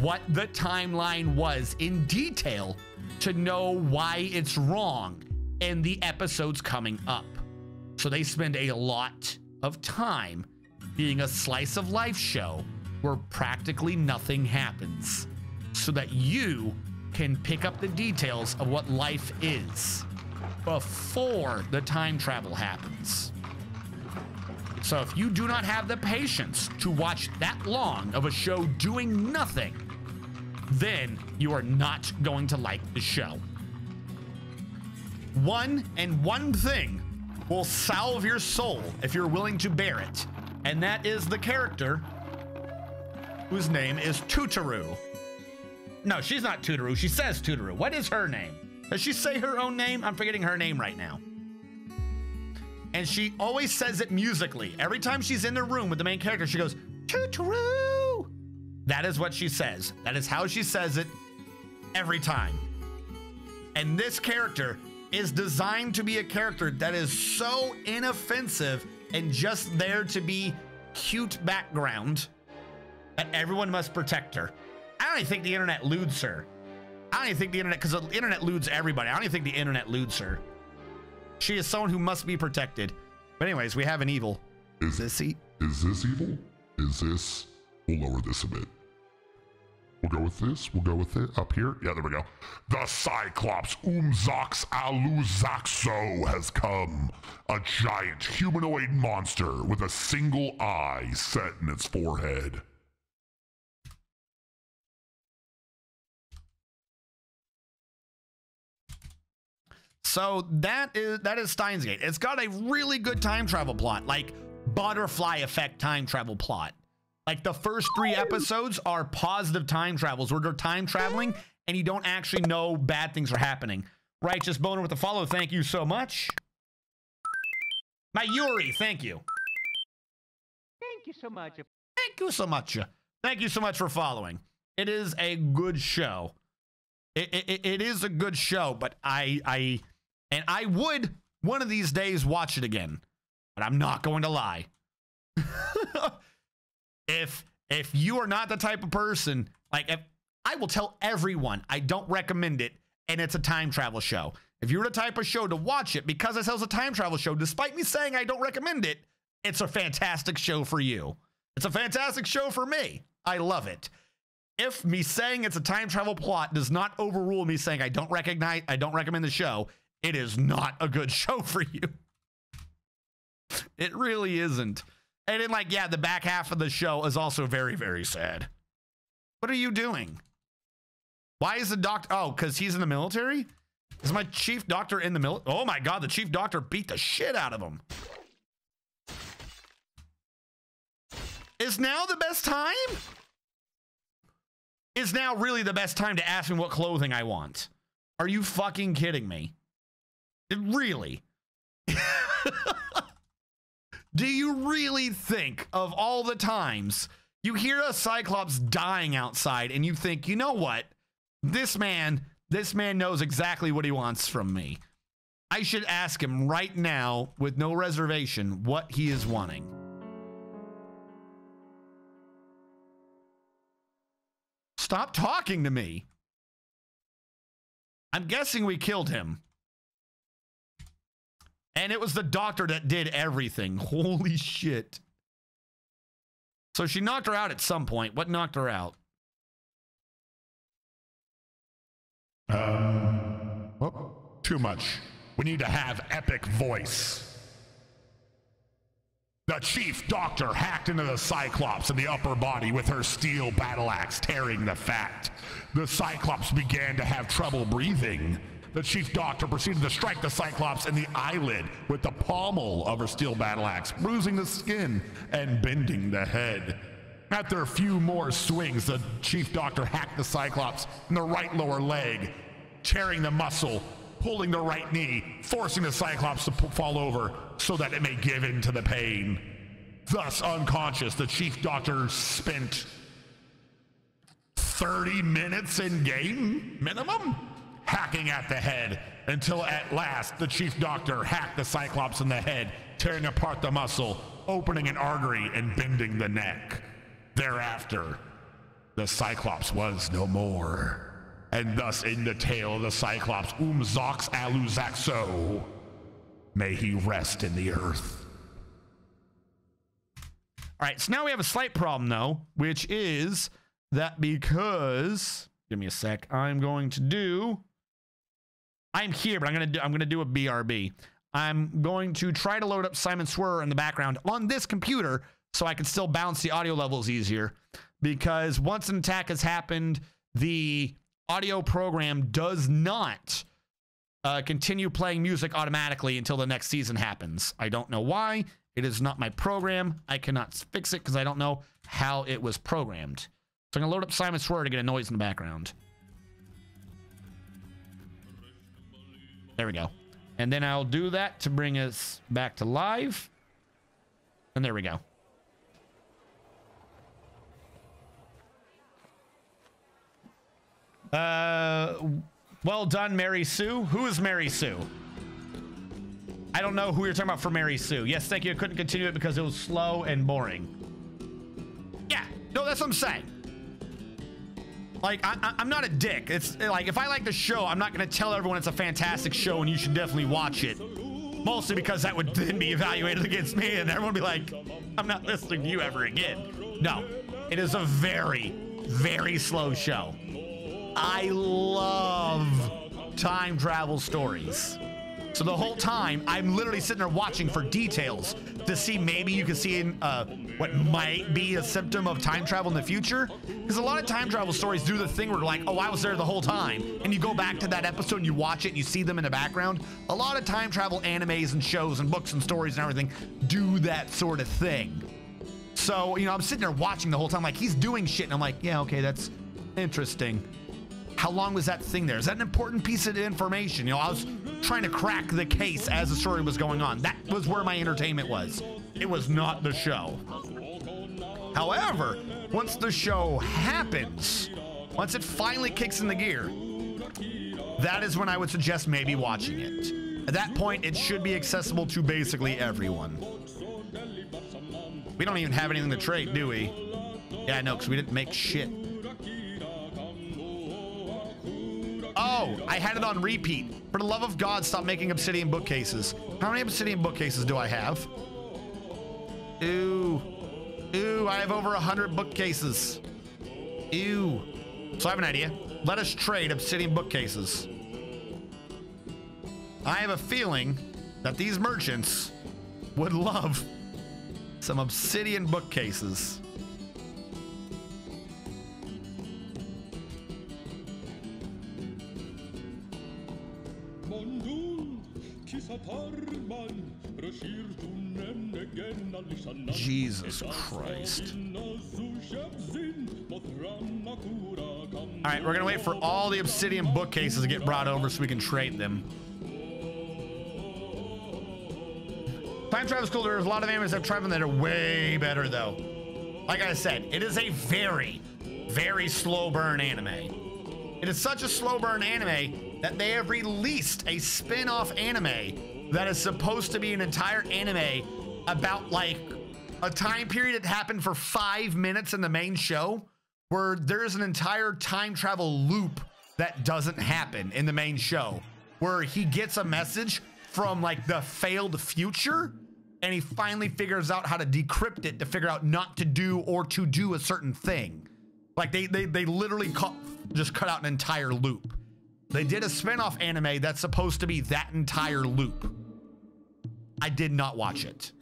A: what the timeline was in detail to know why it's wrong in the episodes coming up. So they spend a lot of time being a slice of life show where practically nothing happens, so that you can pick up the details of what life is before the time travel happens. So if you do not have the patience to watch that long of a show doing nothing, then you are not going to like the show. One thing will salve your soul if you're willing to bear it. And that is the character whose name is Tutaru. No, she's not Tutaru. She says Tutaru. What is her name? Does she say her own name? I'm forgetting her name right now. And she always says it musically. Every time she's in the room with the main character, she goes, Tutaru. That is what she says. That is how she says it every time. And this character is designed to be a character that is so inoffensive and just there to be cute background that everyone must protect her. I don't even think the internet lewds her. I don't even think the internet, because the internet lewds everybody. I don't even think the internet lewds her. She is someone who must be protected. But anyways, we have an evil. Is this evil? Is this?
B: We'll lower this a bit. We'll go with this. We'll go with it up here. Yeah, there we go. The Cyclops Umzox Aluzaxo has come. A giant humanoid monster with a single eye set in its forehead.
A: So that is Steins Gate. It's got a really good time travel plot, like butterfly effect time travel plot. Like the first 3 episodes are positive time travels where they're time traveling and you don't actually know bad things are happening. Righteous Boner with the follow. Thank you so much. My Yuri, thank you.
C: Thank you so much.
A: Thank you so much. Thank you so much for following. It is a good show. It is a good show, but I would one of these days watch it again, but I'm not going to lie. If you are not the type of person, like, if I will tell everyone I don't recommend it and it's a time travel show. If you're the type of show to watch it because it says a time travel show, despite me saying I don't recommend it, it's a fantastic show for you. It's a fantastic show for me. I love it. If me saying it's a time travel plot does not overrule me saying I don't recommend the show, it is not a good show for you. It really isn't. And then, like, yeah, the back half of the show is also very, very sad. What are you doing? Why is the doctor? Oh, because he's in the military? Is my chief doctor in the military? Oh my God, the chief doctor beat the shit out of him. Is now the best time? Is now really the best time to ask me what clothing I want? Are you fucking kidding me? Really? Do you really think of all the times you hear a Cyclops dying outside and you think, you know what? This man knows exactly what he wants from me. I should ask him right now with no reservation what he is wanting. Stop talking to me. I'm guessing we killed him. And it was the doctor that did everything. Holy shit. So she knocked her out at some point. What knocked her out?
B: Too much. We need to have epic voice. The chief doctor hacked into the Cyclops in the upper body with her steel battle axe, tearing the fat. The Cyclops began to have trouble breathing. The chief doctor proceeded to strike the Cyclops in the eyelid with the pommel of her steel battle axe, bruising the skin and bending the head. After a few more swings, the chief doctor hacked the Cyclops in the right lower leg, tearing the muscle, pulling the right knee, forcing the Cyclops to fall over so that it may give in to the pain. Thus unconscious, the chief doctor spent 30 minutes in game minimum hacking at the head until at last the chief doctor hacked the Cyclops in the head, tearing apart the muscle, opening an artery and bending the neck. Thereafter, the Cyclops was no more. And thus in the tale of the Cyclops, Umzox Aluzaxo, may he rest in the earth.
A: All right, so now we have a slight problem though, which is that because, give me a sec, I'm here, but I'm gonna do a BRB. I'm going to try to load up Simon Swearer in the background on this computer so I can still bounce the audio levels easier, because once an attack has happened, the audio program does not continue playing music automatically until the next season happens. I don't know why. It is not my program. I cannot fix it because I don't know how it was programmed. So I'm going to load up Simon Swear to get a noise in the background. There we go. And then I'll do that to bring us back to live. And there we go. Well done, Mary Sue. Who is Mary Sue? I don't know who you're talking about for Mary Sue. Yes, thank you. I couldn't continue it because it was slow and boring. Yeah, no, that's what I'm saying. Like, I'm not a dick. It's like, if I like the show, I'm not going to tell everyone it's a fantastic show and you should definitely watch it. Mostly because that would then be evaluated against me and everyone would be like, I'm not listening to you ever again. No, it is a very, very slow show. I love time travel stories. So the whole time, I'm literally sitting there watching for details to see maybe you can see in, what might be a symptom of time travel in the future. Because a lot of time travel stories do the thing where like, oh, I was there the whole time. And you go back to that episode and you watch it and you see them in the background. A lot of time travel animes and shows and books and stories and everything do that sort of thing. So, you know, I'm sitting there watching the whole time like he's doing shit and I'm like, yeah, okay, that's interesting. How long was that thing there? Is that an important piece of information? You know, I was trying to crack the case as the story was going on. That was where my entertainment was. It was not the show. However, once the show happens, once it finally kicks in the gear, that is when I would suggest maybe watching it. At that point, it should be accessible to basically everyone. We don't even have anything to trade, do we? Yeah, I know, because we didn't make shit. Oh, I had it on repeat. For the love of God, stop making obsidian bookcases. How many obsidian bookcases do I have? Ooh. Ooh, I have over 100 bookcases. Ew. So I have an idea. Let us trade obsidian bookcases. I have a feeling that these merchants would love some obsidian bookcases. Jesus Christ. All right, we're gonna wait for all the obsidian bookcases to get brought over so we can trade them. Time travel is cool. There's a lot of animes that have traveled that are way better though. Like I said, it is a very, very slow burn anime. It is such a slow burn anime that they have released a spin-off anime that is supposed to be an entire anime about like a time period that happened for 5 minutes in the main show, where there's an entire time travel loop that doesn't happen in the main show, where he gets a message from like the failed future and he finally figures out how to decrypt it to figure out not to do or to do a certain thing. Like they literally just cut out an entire loop. They did a spin-off anime that's supposed to be that entire loop. I did not watch it.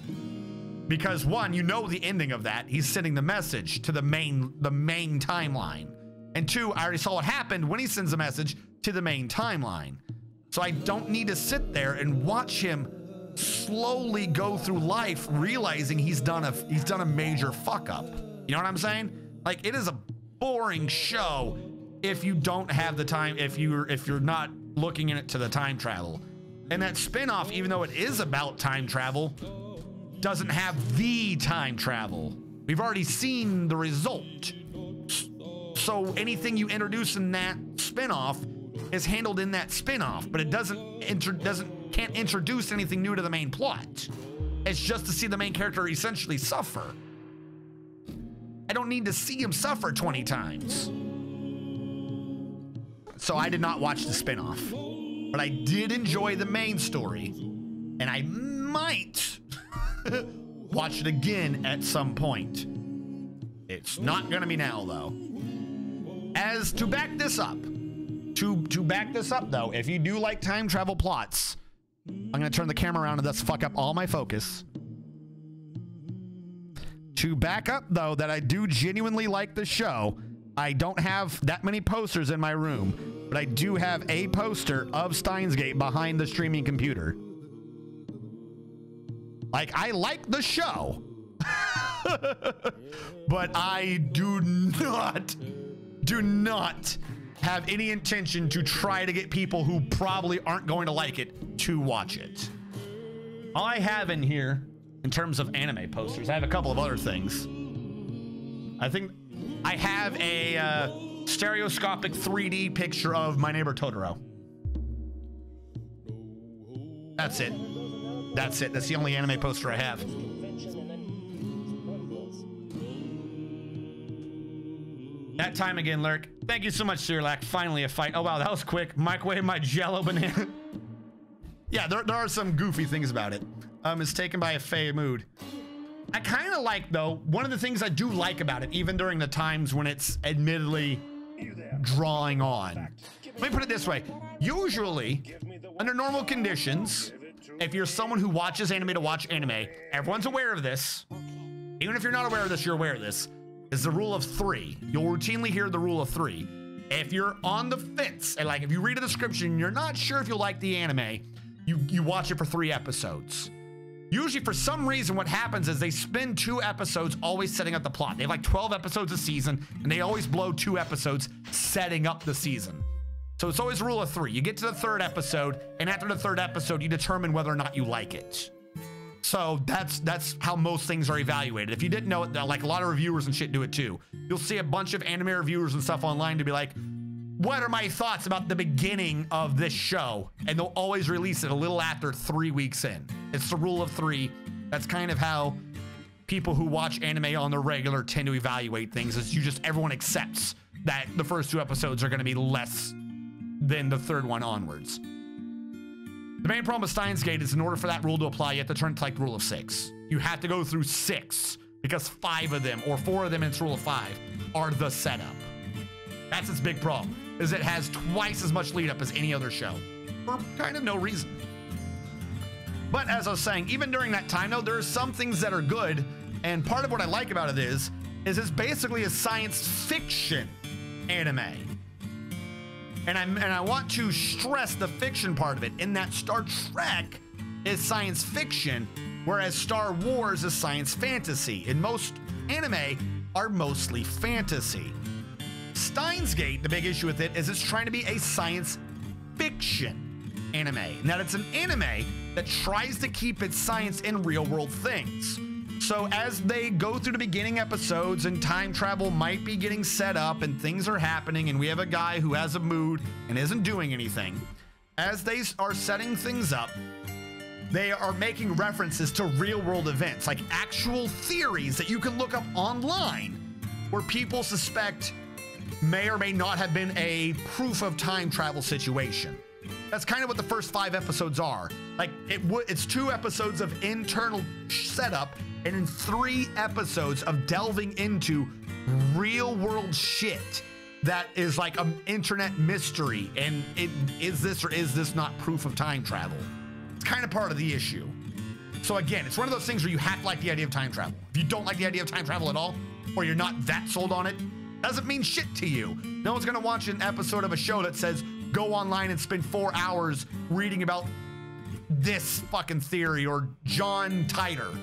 A: Because one, you know the ending of that. He's sending the message to the main timeline. And two, I already saw what happened when he sends a message to the main timeline. So I don't need to sit there and watch him slowly go through life realizing he's done a major fuck up. You know what I'm saying? Like, it is a boring show if you don't have the time, if you're not looking in it to the time travel. And that spin-off, even though it is about time travel, doesn't have the time travel. We've already seen the result. So anything you introduce in that spin-off is handled in that spin-off, but it can't introduce anything new to the main plot. It's just to see the main character essentially suffer. I don't need to see him suffer 20 times. So I did not watch the spin-off, but I did enjoy the main story, and I might watch it again at some point. It's not gonna be now though. As to back this up, though, if you do like time travel plots, I'm gonna turn the camera around and thus fuck up all my focus. To back up though that I do genuinely like the show, I don't have that many posters in my room. but I do have a poster of Steins Gate behind the streaming computer. Like, I like the show, but I do not have any intention to try to get people who probably aren't going to like it to watch it. All I have in here, in terms of anime posters, I have a couple of other things. I think I have a stereoscopic 3D picture of My Neighbor Totoro. That's it. That's it. That's the only anime poster I have. That time again, Lurk. Thank you so much, Sirlac. Finally a fight. Oh, wow, that was quick. Microwave my jello banana. Yeah, there are some goofy things about it. It's taken by a Fey mood. I kind of like, though, one of the things I do like about it, even during the times when it's admittedly drawing on. Let me put it this way. Usually, under normal conditions, if you're someone who watches anime to watch anime, everyone's aware of this. Even if you're not aware of this, you're aware of this. Is the rule of 3. You'll routinely hear the rule of 3. If you're on the fence, and like if you read a description, you're not sure if you'll like the anime, you watch it for 3 episodes. Usually for some reason what happens is they spend 2 episodes always setting up the plot. They have like 12 episodes a season, and they always blow 2 episodes setting up the season. So it's always rule of 3. You get to the 3rd episode, and after the 3rd episode, you determine whether or not you like it. So that's how most things are evaluated. If you didn't know it, like a lot of reviewers and shit do it too. You'll see a bunch of anime reviewers and stuff online to be like, what are my thoughts about the beginning of this show? And they'll always release it a little after 3 weeks in. It's the rule of 3. That's kind of how people who watch anime on the regular tend to evaluate things. Is everyone accepts that the first 2 episodes are going to be less than the 3rd one onwards. The main problem with Steins Gate is in order for that rule to apply, you have to turn to like the rule of 6. You have to go through 6 because 5 of them, or 4 of them in its rule of 5, are the setup. That's its big problem, is it has twice as much lead up as any other show for kind of no reason. But as I was saying, even during that time though, there are some things that are good, and part of what I like about it is it's basically a science fiction anime. And I want to stress the fiction part of it, in that Star Trek is science fiction, whereas Star Wars is science fantasy. And most anime are mostly fantasy. Steins Gate, the big issue with it is it's trying to be a science fiction anime. And that it's an anime that tries to keep its science in real world things. So as they go through the beginning episodes and time travel might be getting set up and things are happening and we have a guy who has a mood and isn't doing anything, as they are setting things up, they are making references to real world events, like actual theories that you can look up online where people suspect may or may not have been a proof of time travel situation. That's kind of what the first 5 episodes are. Like it's 2 episodes of internal setup and in 3 episodes of delving into real world shit that is like an internet mystery. And is this or is this not proof of time travel? It's kind of part of the issue. So again, it's one of those things where you have to like the idea of time travel. If you don't like the idea of time travel at all, or you're not that sold on it, doesn't mean shit to you. No one's gonna watch an episode of a show that says, go online and spend 4 hours reading about this fucking theory or John Titor.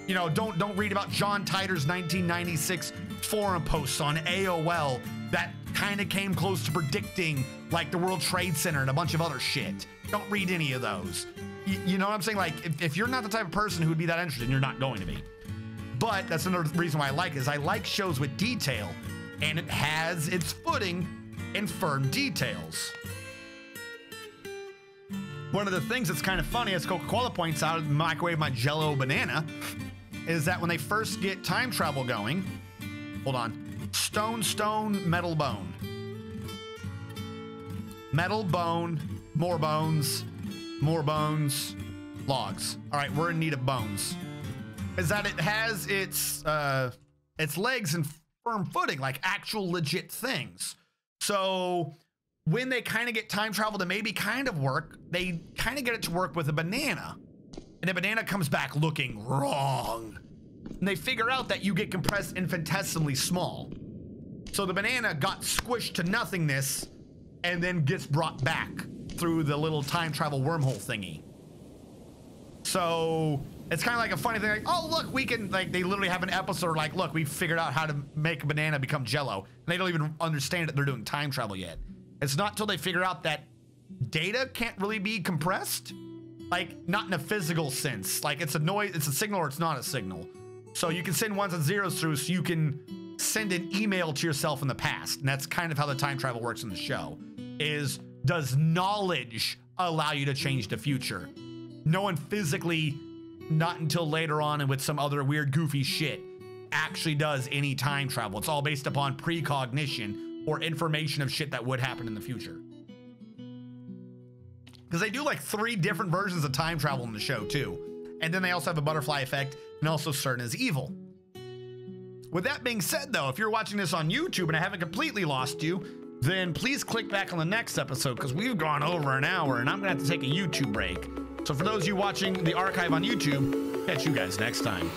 A: You know, don't read about John Titor's 1996 forum posts on AOL that kind of came close to predicting like the World Trade Center and a bunch of other shit. Don't read any of those. You know what I'm saying? Like, if you're not the type of person who would be that interested, you're not going to be. But that's another reason why I like it, is I like shows with detail, and it has its footing in firm details. One of the things that's kind of funny, as Coca-Cola points out, microwave my jello banana, is that when they first get time travel going, hold on, stone, metal, bone. Metal, bone, more bones, logs. All right, we're in need of bones. Is that it has its legs in firm footing, like actual legit things. So when they kind of get time travel to maybe kind of work, they kind of get it to work with a banana. And the banana comes back looking wrong. And they figure out that you get compressed infinitesimally small. So the banana got squished to nothingness and then gets brought back through the little time travel wormhole thingy. So it's kind of like a funny thing, like, oh look, we can, like, they literally have an episode like, look, we figured out how to make a banana become jello, and they don't even understand that they're doing time travel yet. It's not till they figure out that data can't really be compressed, like not in a physical sense, like it's a noise, it's a signal or it's not a signal. So you can send ones and zeros through, so you can send an email to yourself in the past, and that's kind of how the time travel works in the show. Is, does knowledge allow you to change the future? No one physically, not until later on and with some other weird goofy shit, actually does any time travel. It's all based upon precognition or information of shit that would happen in the future. Because they do like 3 different versions of time travel in the show too. And then they also have a butterfly effect and also certain as evil. With that being said though, if you're watching this on YouTube and I haven't completely lost you, then please click back on the next episode because we've gone over an hour and I'm gonna have to take a YouTube break. So for those of you watching the archive on YouTube, catch you guys next time.